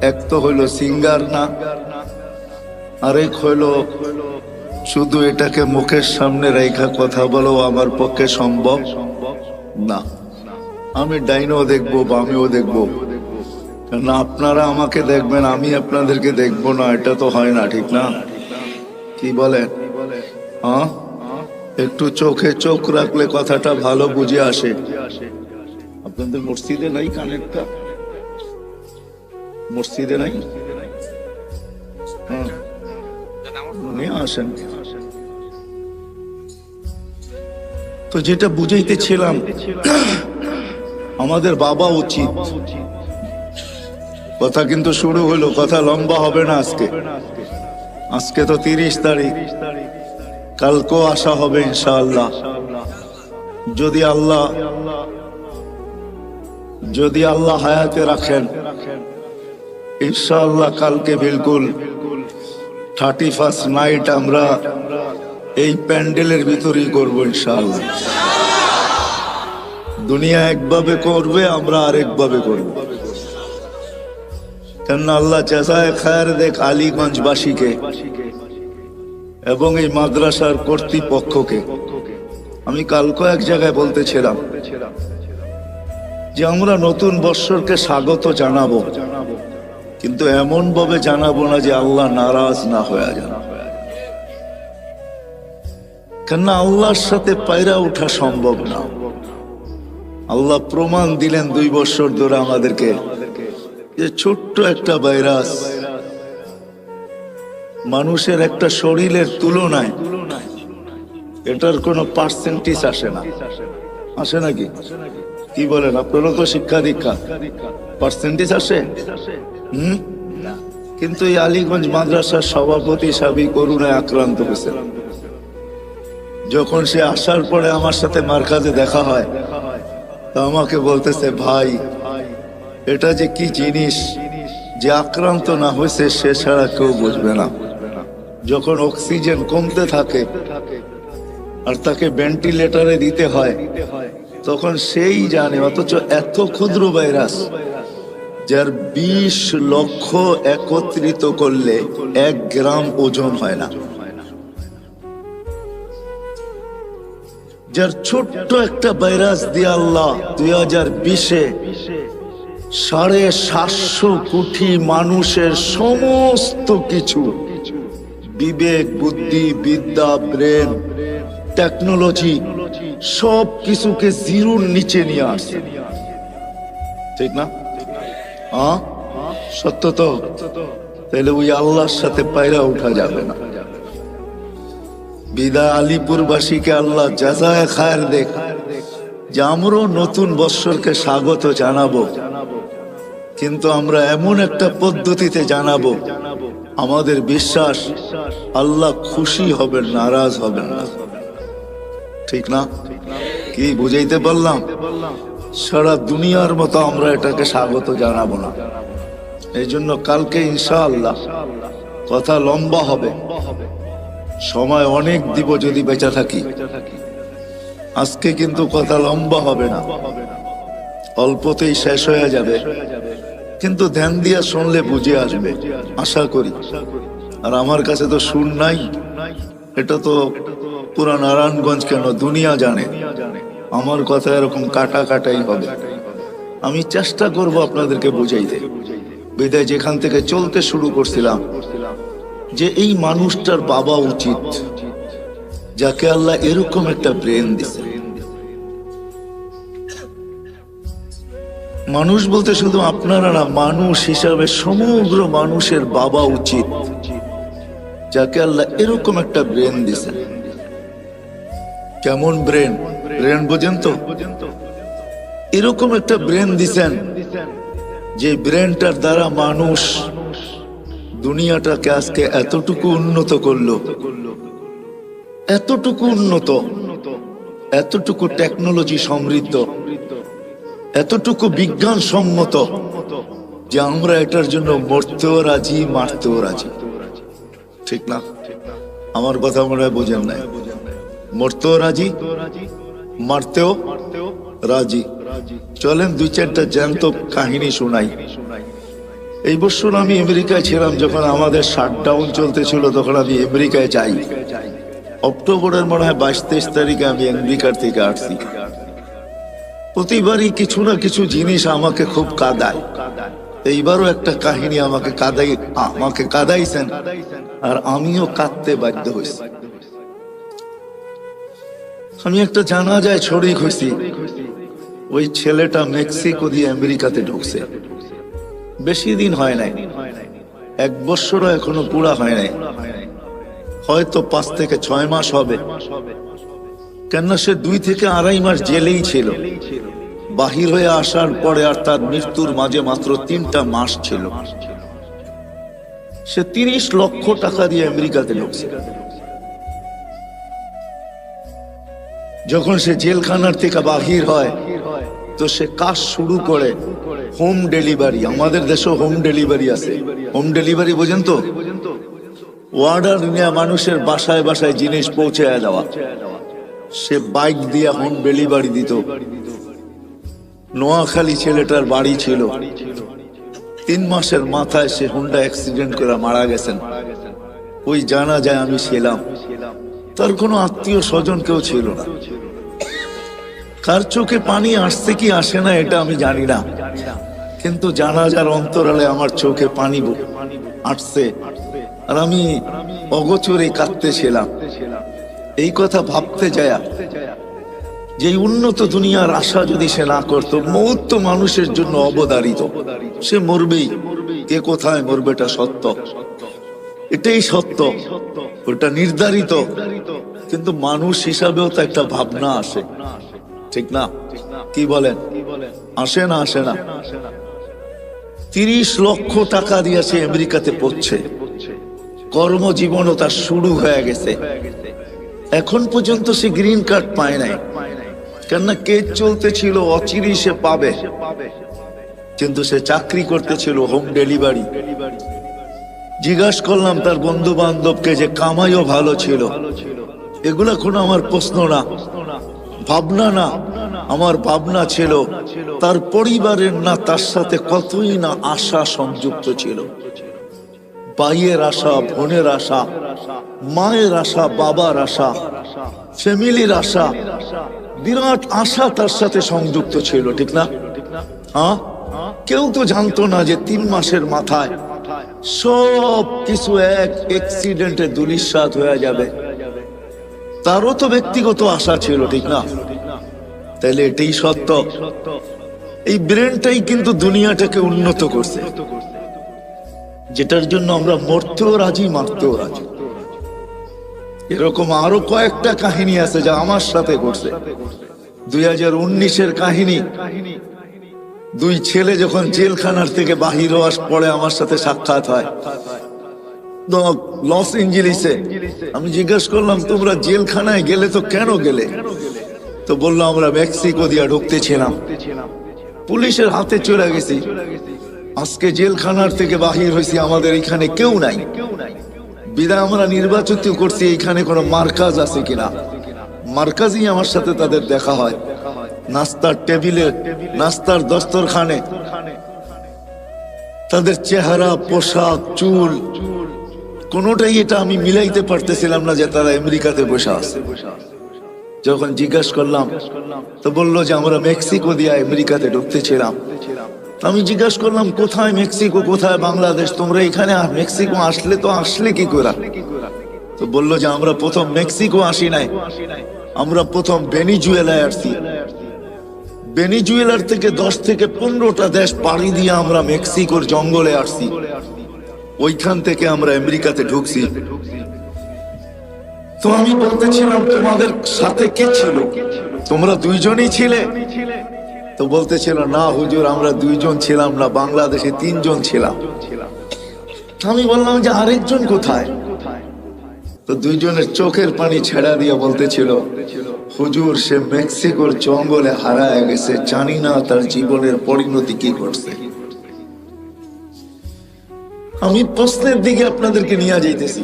এক তো হইলো সিঙ্গার না, আরেক হইলো শুধু এটাকে মুখের সামনে রেখা কথা বলো আমার পক্ষে সম্ভব না। আমি ডাইনও দেখবো, বামেও দেখবো, না আপনারা আমাকে দেখবেন, আমি আপনাদেরকে দেখবো না, এটা তো হয় না, ঠিক না? কি বলেন? হ্যাঁ, একটু চোখে চোখ রাখলে কথাটা ভালো বুঝে আসে। আপনাদের মসজিদে নাই কানেরটা? মসজিদে নাই? হ্যাঁ, নিয়ে আসেন। তো যেটা বুঝাইতেছিলাম, আমাদের বাবা উচিত। কথা কিন্তু শুরু হলো, কথা লম্বা হবে না আজকে। আজকে তো 30 তারিখ, কালকেও আসা হবে ইনশাআল্লাহ। যদি আল্লাহ হায়াতে রাখেন, ইনশাআল্লাহ কালকে বিলকুল 31st নাইট আমরা এই প্যান্ডেলের ভিতরেই করবো ইনশাআল্লাহ। দুনিয়া একভাবে করবে, আমরা আরেকভাবে করব। কেননা আল্লাহ জাযায়ে খায়ের দেখ আলীগঞ্জবাসীকে এবং এই মাদ্রাসার কর্তৃপক্ষকে। আমি কালকে এক জায়গায় বলতেছিলাম যে আমরা নতুন বৎসরকে স্বাগত জানাবো, কিন্তু এমন ভাবে জানাবো না যে আল্লাহ নারাজ না হয়ে যান। কেননা আল্লাহর সাথে পায়রা ওঠা সম্ভব না। আল্লাহ প্রমাণ দিলেন 2 বছর ধরে আমাদেরকে যে ছোট্ট একটা ভাইরাস মানুষের একটা শরীরের তুলনায় এটার কোনো পার্সেন্টেজ আসে না। আসে নাকি? কি বলেন, আপনারও তো শিক্ষা দীক্ষা পার্সেন্টেজ আসে? কিন্তু এই আলীগঞ্জ মাদ্রাসার সভাপতি সাবি করুণায় আক্রান্ত হয়েছে। যখন সে আসার পরে আমার সাথে মার্কাজে দেখা হয়, তা আমাকে বলতেছে, ভাই এটা যে কি জিনিস, যে আক্রান্ত না হয়েছে সে ছাড়া কেউ বুঝবে না। যখন অক্সিজেন কমতে থাকে আর তাকে ভেন্টিলেটরে দিতে হয়, তখন সেই জানে। অথচ এত ক্ষুদ্র ভাইরাস যার 20 লক্ষ একত্রিত করলে 1 গ্রাম ওজন হয় না, যার ছোট্ট একটা ভাইরাস দিয়ে আল্লাহ 2020-এ 750 কোটি মানুষের সমস্ত কিছু, বিবেক, বুদ্ধি, বিদ্যা, ব্রেন, টেকনোলজি, সব কিছুকে জিরোর নিচে নিয়ে আসছে। ঠিক না? সত্য তো? তাহলে ওই আল্লাহর সাথে পায়রা উঠা যাবে না। বিদায় আলিপুরবাসীকে আল্লাহ জাযায়ে খায়ের দেখ, যে আমরাও নতুন বৎসরকে স্বাগত জানাবো, কিন্তু আমরা এমন একটা পদ্ধতিতে জানাবো, আমাদের বিশ্বাস আল্লাহ খুশি হবেন, নারাজ হবেন না। ঠিক না? কি বুঝাইতে পারলাম? সারা দুনিয়ার মতো আমরা এটাকে স্বাগত জানাবো না। এই জন্য কালকে ইনশাআল্লাহ কথা লম্বা হবে, সময় অনেক দিব যদি বেঁচে থাকি। আজকে কিন্তু কথা লম্বা হবে না, অল্পতেই শেষ হয়ে যাবে, কিন্তু ধ্যান দিয়া শুনলে বুঝে আসবে আশা করি। আর আমার কাছে তো সুর নাই, এটা তো পুরা নারায়ণগঞ্জ কেন দুনিয়া জানে আমার কথা এরকম কাটা কাটাই হবে। আমি চেষ্টা করব আপনাদেরকে বুঝাইতে। বিদায় যেখান থেকে চলতে শুরু করছিলাম, যে এই মানুষটার বাবা উচিত যাকে আল্লাহ এরকম একটা ব্রেন দিছে। মানুষ বলতে শুধু আপনারা না, মানুষ হিসাবে সমগ্র মানুষের বাবা উচিত যাকে আল্লাহ এরকম একটা ব্রেন দিছে। কেমন ব্রেন? ব্রেন বোঝেন তো? এরকম একটা ব্রেন দিছেন যে ব্রেনটার দ্বারা মানুষ দুনিয়াটাকে আজকে এতটুকু উন্নত করলো, এতটুকু উন্নত, এতটুকু টেকনোলজি সমৃদ্ধ, এতটুকু বিজ্ঞান সম্মত, যে আমরা এটার জন্য মরতেও রাজি, মারতেও রাজি। ঠিক না? আমার কথা মনে হয় বোঝেন নাই। মরতেও রাজি, মারতেও রাজি। চলেন 2-4টা জ্যান্ত কাহিনী শোনাই। এই বছর আমি আমেরিকায় ছিলাম, যখন আমাদের শাটডাউন চলতেছিল, তখন আমি আমেরিকায় যাই। অক্টোবরের মনে হয় 22-23 তারিখে আমি আমেরিকার থেকে আসছি। প্রতিবারই কিছু না কিছু জিনিস আমাকে খুব কাঁদায়। এইবারও একটা কাহিনী আমাকে কাঁদাইছেন, আর আমিও কাঁদতে বাধ্য হয়েছি। আমি একটা জানাজায় শরীক হয়েছি। ওই ছেলেটা মেক্সিকো দিয়ে আমেরিকাতে ঢুকছে, বেশি দিন হয় নাই, 1 বছরও এখনো পুরা হয় নাই, হয়তো 5 থেকে 6 মাস হবে। কেননা সে 2 থেকে 2.5 মাস জেলেই ছিল। বাহির হয়ে আসার পরে আর তার মৃত্যুর মাঝে মাত্র 3টা মাস ছিল। সে 30 লক্ষ টাকা দিয়ে আমেরিকাতে ঢুকছে। যখন সে জেলখানার থেকে বাহির হয়, তো সে কাজ শুরু করে হোম ডেলিভারি। আমাদের দেশে হোম ডেলিভারি আছে। হোম ডেলিভারি বোঝেন তো? অর্ডার নিয়ে মানুষের বাসায় বাসায় জিনিস পৌঁছে দেওয়া। সে বাইক দিয়ে হোম ডেলিভারি দিত। নোয়াখালী ছেলেটার বাড়ি ছিল। 3 মাসের মাথায় সে হুন্ডা অ্যাক্সিডেন্ট করে মারা গেছেন। ওই জানাজায় আমি ছিলাম। তার কোনো আত্মীয় স্বজন কেউ ছিল না। কার চোখে পানি আসছে কি আসে না এটা আমি জানি না, কিন্তু জানাজার অন্তরালে আমার চোখে পানি আসছে, আর আমি অগোচরে কাঁদতেছিলাম। এই কথা ভাবতে যায় যে উন্নত দুনিয়ার আশা যদি সে না করত, মৌত তো মানুষের জন্য অবধারিত, সে মরবেই। কে কোথায় মরবে এটা সত্য, এটাই সত্য, ওটা নির্ধারিত। কিন্তু মানুষ হিসাবেও তো একটা ভাবনা আসে, ঠিক না? কি বলেন? আসে না? আসে না? 30 লক্ষ টাকা দিয়ে সে আমেরিকাতে পড়ছে, কর্মজীবনও তার শুরু হয়ে গেছে। এখন পর্যন্ত সে গ্রিন কার্ড পায় নাই, কেননা কেস চলতেছিল, অচিরেই সে পাবে। কিন্তু সে চাকরি করতেছিল হোম ডেলিভারি। জিজ্ঞাসা করলাম তার বন্ধু বান্ধবকে যে কামাইও ভালো ছিল। এগুলা কোনো আমার প্রশ্ন না, ভাবনা না। আমার ভাবনা ছিল তার পরিবারের না তার সাথে কতই না আশা সংযুক্ত ছিল। ভাইয়ের আশা, বোনের আশা, মায়ের আশা, বাবার আশা, ফ্যামিলির আশা, বিরাট আশা তার সাথে সংযুক্ত ছিল, ঠিক না? হ্যাঁ, কেউ তো জানতো না যে 3 মাসের মাথায় সব কিছু এক অ্যাক্সিডেন্টে ধূলিসাৎ হয়ে যাবে। তারও তো ব্যক্তিগত আশা ছিল, ঠিক না? তাহলে এটাই সত্য। এই ব্রেনটাই কিন্তু দুনিয়াটাকে উন্নত করছে, যেটার জন্য আমরা মরতেও রাজি, মারতেও রাজি। এরকম আরো কয়েকটা কাহিনী আছে যা আমার সাথে ঘটছে। 2019-এর কাহিনী। 2 ছেলে যখন জেলখানার থেকে বাহির হওয়ার পরে আমার সাথে সাক্ষাৎ হয় লস এঞ্জেলিসে। আমি জিজ্ঞাসা করলাম, তোমরা জেলখানায় গেলে তো কেন গেলে? তো বললো, আমরা মেক্সিকো দিয়ে ঢুকতেছিলাম, পুলিশের হাতে চলে গেছি। আজকে জেলখানার থেকে বাহির হয়েছি, আমাদের এখানে কেউ নাই, বিদায় আমরা নির্বাচিত করছি এখানে কোনো মার্কাজ আছে কিনা। মার্কাজই আমার সাথে তাদের দেখা হয়, নাস্তার টেবিলে, নাস্তার দস্তরখানে। তাদের চেহারা, পোশাক, চুল, কোনোটাই এটা আমি মিলাইতে পারতেছিলাম না যে তারা আমেরিকাতে বসে আছে। যখন জিজ্ঞাসা করলাম তো বললো যে আমরা মেক্সিকো দিয়ে আমেরিকাতে ঢুকতেছিলাম। আমি জিজ্ঞাসা করলাম, কোথায় মেক্সিকো, কোথায় বাংলাদেশ? তোমরা এখানে মেক্সিকো আসলে তো আসলে কি করে? তো বললো যে আমরা প্রথম মেক্সিকো আসি নাই, আমরা প্রথম ভেনিজুয়েলায় আসছি। ভেনিজুয়েলার থেকে 10 থেকে 15টা দেশ পাড়ি দিয়ে আমরা মেক্সিকোর জঙ্গলে আসছি, ওইখান থেকে আমরা আমেরিকাতে ঢুকছি। তো আমি বলতেছিলাম, তোমাদের সাথে কে ছিল? তোমরা 2 জনই ছিলে? তো বলতেছিল, না হুজুর, আমরা 2 জন ছিলাম না, বাংলাদেশে 3 জন ছিলাম। আমি বললাম যে আরেকজন কোথায়? তো 2 জনের চোখের পানি ছেড়া দিয়ে বলতেছিল, হুজুর, সে মেক্সিকোর জঙ্গলে হারায় গেছে, জানি না তার জীবনের পরিণতি কি করছে। আমি প্রশ্নের দিকে আপনাদেরকে নিয়ে যাইতেছি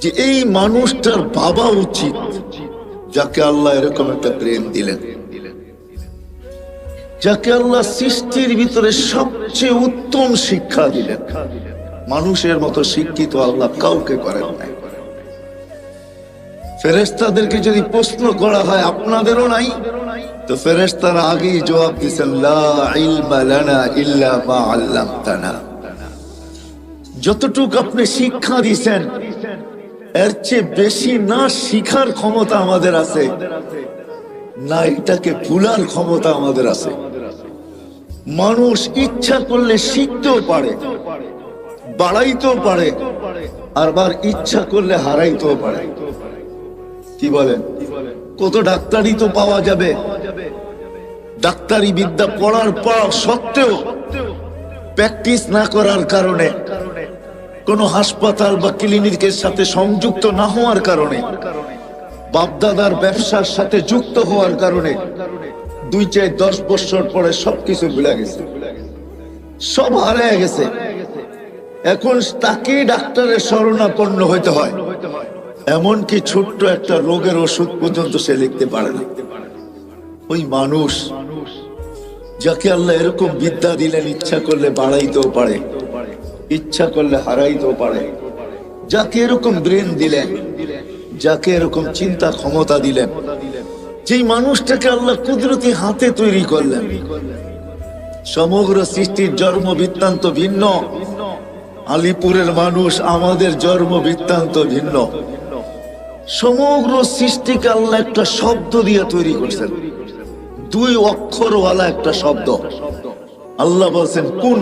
যে এই মানুষটার ভাবা উচিত যাকে আল্লাহ এরকম একটা ব্রেন দিলেন, যাকে আল্লাহ সৃষ্টির ভিতরে সবচেয়ে উত্তম শিক্ষা দিলেন। মানুষের মতো শিক্ষিত আল্লাহ কাউকে করেন নাই। ফেরেশতাদেরকে যদি প্রশ্ন করা হয় আপনাদেরও নাই, তো ফেরেশতারা আগেই জবাব দিয়েছেন, লা ইলমা লানা ইল্লা মা আল্লামতানা। যতটুকু আপনি শিক্ষা দিয়েছেন এর চেয়ে বেশি না শিখার ক্ষমতা আমাদের আছে, না এটাকে ভুলার ক্ষমতা আমাদের আছে। মানুষ ইচ্ছা করলে শিখতেও পারে, বাড়াইতেও পারে, আবার ইচ্ছা করলে হারাইতেও পারে। কি বলেন? কত ডাক্তারি তো পাওয়া যাবে, ডাক্তারি বিদ্যা পড়ার পর সত্ত্বেও প্র্যাকটিস না করার কারণে, কোন হাসপাতাল বা ক্লিনিকের সাথে সংযুক্ত না হওয়ার কারণে, বাপদাদার ব্যবসার সাথে যুক্ত হওয়ার কারণে 2-10 বছর পরে সবকিছু ভুলে গেছে, সব হারিয়ে গেছে। এখন তাকে ডাক্তারের শরণাপন্ন হইতে হয়, এমনকি ছোট্ট একটা রোগের ওষুধ পর্যন্ত সে লিখতে পারে না। ওই মানুষ যাকে আল্লাহ এরকম বিদ্যা দিলেন, ইচ্ছা করলে বাড়াইতেও পারে, ইচ্ছা করলে হারাইতেও পারে, যাকে এরকম ব্রেন দিলেন, যাকে এরকম চিন্তা ক্ষমতা দিলেন, যেই মানুষটাকে আল্লাহ কুদরতি হাতে তৈরি করলেন। সমগ্র সৃষ্টির জন্ম বৃত্তান্ত ভিন্ন। আলিপুরের মানুষ, আমাদের জন্ম বৃত্তান্ত ভিন্ন। সমগ্র সৃষ্টিকে আল্লাহ একটা শব্দ দিয়ে তৈরি করছেন, 2 অক্ষরওয়ালা একটা শব্দ। আল্লাহ বলছেন কুন,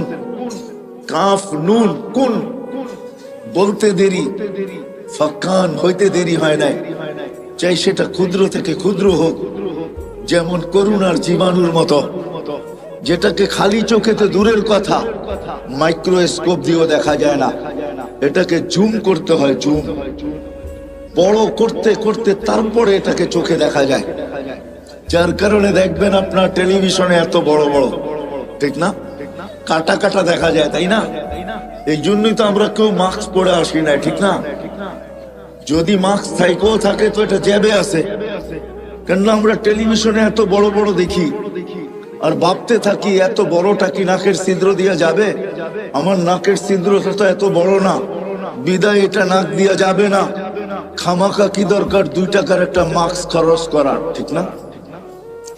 কাফ নুন, কুন। বলতে দেরি, ফাকান হইতে দেরি হয় নাই। চাই সেটা ক্ষুদ্র থেকে ক্ষুদ্র হোক, যেমন করুণার জীবাণুর মতো, যেটাকে খালি চোখেতে দূরের কথা, মাইক্রোস্কোপ দিয়েও দেখা যায় না। এটাকে জুম করতে হয়, জুম বড় করতে করতে তারপরে এটাকে চোখে দেখা যায়। যার কারণে দেখবেন আপনার টেলিভিশনে এত বড় বড়, ঠিক না, কাটা কাটা দেখা যায়, তাই না? এই জন্যই তো আমরা কেউ মাস্ক পরে আসি না, ঠিক না? যদি মাস্ক থাইকেও থাকে তো এটা জ্যাবে আছে, কেননা আমরা টেলিভিশনে এত বড় বড় দেখি আর ভাবতে থাকি এত বড়টা কি নাকের ছিদ্র দিয়ে যাবে? আমার নাকের ছিদ্রটা তো এত বড় না, বিদায় এটা নাক দিয়া যাবে না। খামাখা কি দরকার 2 টাকার একটা মাস্ক খরচ করার, ঠিক না?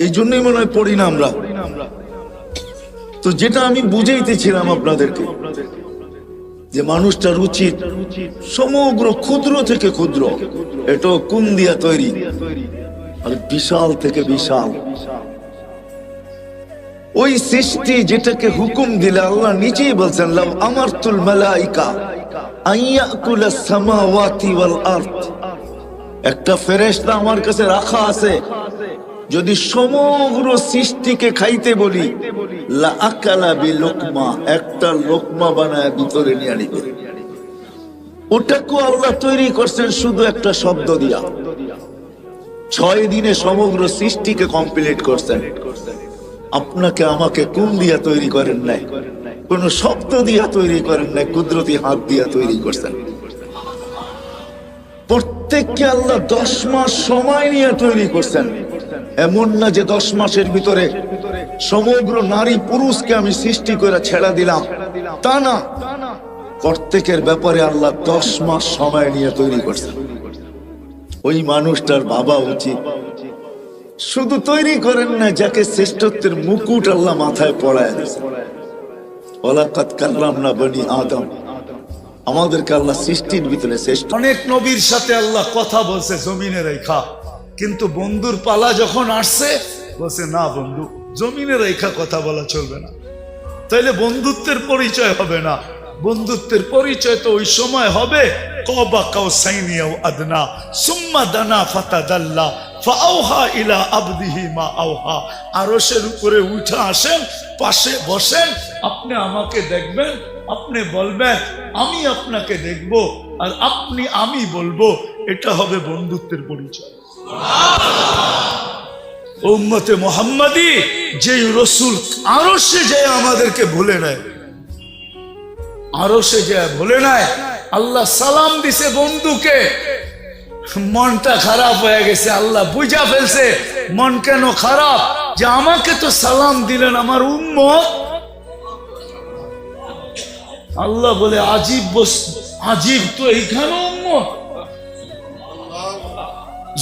এই জন্যই মনে হয় পড়ি না আমরা। তো যেটা আমি বুঝাইতেছিলাম আপনাদেরকে, যে মানুষটার উচিত সমগ্র ক্ষুদ্র থেকে ক্ষুদ্র, এটা কোন দিয়া তৈরি, আর বিশাল থেকে বিশাল ওই সৃষ্টি যেটাকে হুকুম দিলে আল্লাহ নিজেই বলছেন, লাউ আমারতুল মালাইকা আইয়াকুলাস সামাওয়াতি ওয়াল আরদ, একটা ফেরেশতা আমার কাছে রাখা আছে, যদি সমগ্র সৃষ্টিকে খাইতে বলি, লা আকালা বিলুকমা, একটা লোকমা বানায় ভিতরে নিয়ে নিবে। ওটাকে আল্লাহ তৈরি করছেন শুধু একটা শব্দ দিয়া। 6 দিনে সমগ্র সৃষ্টিকে কমপ্লিট করছেন। আপনাকে আমাকে কোন দিয়া তৈরি করেন নাই, কোন শব্দ দিয়া তৈরি করেন নাই, কুদরতি হাত দিয়া তৈরি করছেন। প্রত্যেককে আল্লাহ 10 মাস সময় নিয়ে তৈরি করছেন। এমন না যে 10 মাসের ভিতরে সমগ্র নারী পুরুষকে আমি সৃষ্টি করে ছেড়া দিলাম, তা না। প্রত্যেকের ব্যাপারে আল্লাহ 10 মাস সময় নিয়ে তৈরি করছেন। ওই মানুষটার ভাবা উচিত, শুধু তৈরি করেন না, যাকে শ্রেষ্ঠত্বের মুকুট আল্লাহ মাথায় পড়ায় দিয়েছেন। ওয়ালাকাদ কাররামনা বনি আদম, আমাদেরকে আল্লাহ সৃষ্টির ভিতরে শ্রেষ্ঠ।
অনেক নবীর সাথে আল্লাহ কথা বলছে জমিনে রেখা, কিন্তু বন্ধুর পালা যখন আসছে বলছে না বন্ধু, জমিনে রেখা কথা বলা চলবে না, তাইলে বন্ধুত্বের পরিচয় হবে না। বন্ধুত্বের পরিচয় তো ওই সময় হবে কবা কাউসাইনি আও আদনা সুম্মা দানা ফাতাদাল্লা ফাআওহা ইলা আবদিহি মা আওহা। আরশের উপরে উঠে আসেন, পাশে বসেন, আপনি আমাকে দেখবেন, আপনি বলবেন আমি আপনাকে দেখব, আর আপনি আমি বলবো, এটা হবে বন্ধুত্বের পরিচয়। উম্মতে মুহাম্মাদি যেই রসুল আরশে যায় আমাদেরকে ভুলে নেয়, আরশে যায় ভুলে নেয়। আল্লাহ সালাম দিছে বন্ধুকে, মনটা খারাপ হয়ে গেছে, আল্লাহ বুঝা ফেলছে মন কেন খারাপ, যে আমাকে তো সালাম দিলেন আমার উম্মত। আল্লাহ বলে আজীব বস্তু, আজীব তো এইখানে উম্মত,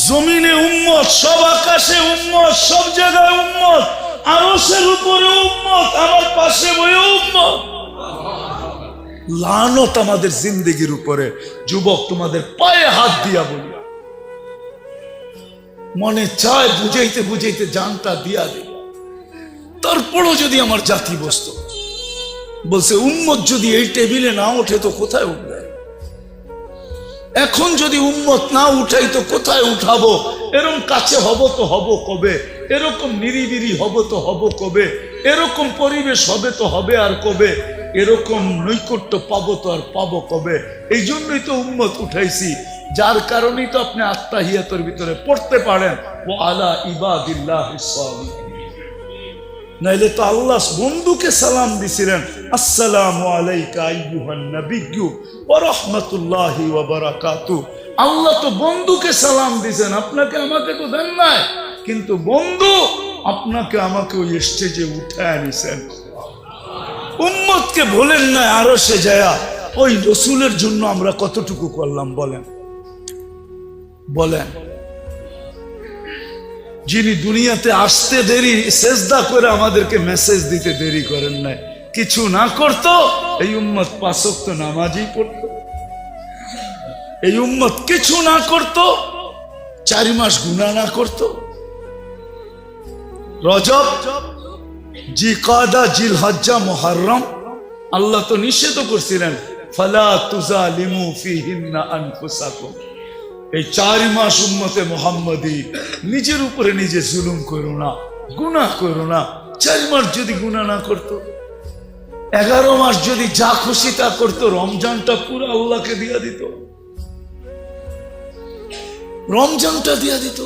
জমিনে উম্মত, সব আকাশে উম্মত, সব জায়গায় উম্মত, আরশের উপরে উম্মত, আমার পাশে বয়ে উম্মত। লানত আমাদের জিন্দেগির উপরে। যুবক, তোমাদের পায়ে হাত দিয়া বলি, মনে চায় বুঝাইতে বুঝাইতে জানটা দিয়া দে, তারপরও যদি আমার জাতি বসতো, বলছে উম্মত যদি এই টেবিলে না ওঠে তো কোথায় উঠবে? এখন যদি উম্মত না উঠাই তো কোথায় উঠাবো? এরকম কাছে হব তো হব কবে? এরকম নিরিবিরি হব তো হব কবে? এরকম পরিবেশ হবে তো হবে আর কবে? এরকম নৈকট্য পাবো তো আর পাবো কবে? এই জন্যই তো উম্মত উঠাইছি, যার কারণেই তো আপনি আত্তাহিয়াতের ভিতরে পড়তে পারেন ও আলা ইবাদিল্লাহিস সালিহিন। নাইলে তো আল্লাহ বন্ধুকে সালাম দিছিলেন, আসসালামু আলাইকা আইয়ুহান নাবিয়্যু ওয়া রাহমাতুল্লাহি ওয়া বারাকাতুহু। আল্লাহ তো বন্ধুকে সালাম দিছেন, আপনাকে আমাকে তো দেন নাই, কিন্তু বন্ধু আপনাকে আমাকে ওই স্টেজে উঠায় নিছেন। উম্মতকে বলেন না আরশে যায়া, ওই রসুলের জন্য আমরা কতটুকু করলাম বলেন? বলেন, যিনি দুনিয়াতে আসতে দেরি, সেজদা করে আমাদেরকে মেসেজ দিতে দেরি করেন নাই, কিছু না করতো এই উম্মত 5 ওয়াক্ত নামাজই পড়তো। এই উম্মত কিছু না করতো, 4 মাস গুনাহ না করতো। রজব, জিকাদা, জিলহজ্জা, মুহররম আল্লাহ তো নিষেধ করছিলেন, ফালা তুজালিমু ফিহিন্না আনফুসাকুম, এই 4 মাস উম্মতে মুহাম্মাদি নিজের উপরে নিজে জুলুম করো না, গুনাহ করো না। 4 মাস যদি গুনাহ না করতো, 11 মাস যদি যা খুশি তা করতো, রমজানটা পুরো আল্লাহকে দিয়া দিত, রমজানটা দিয়া দিত।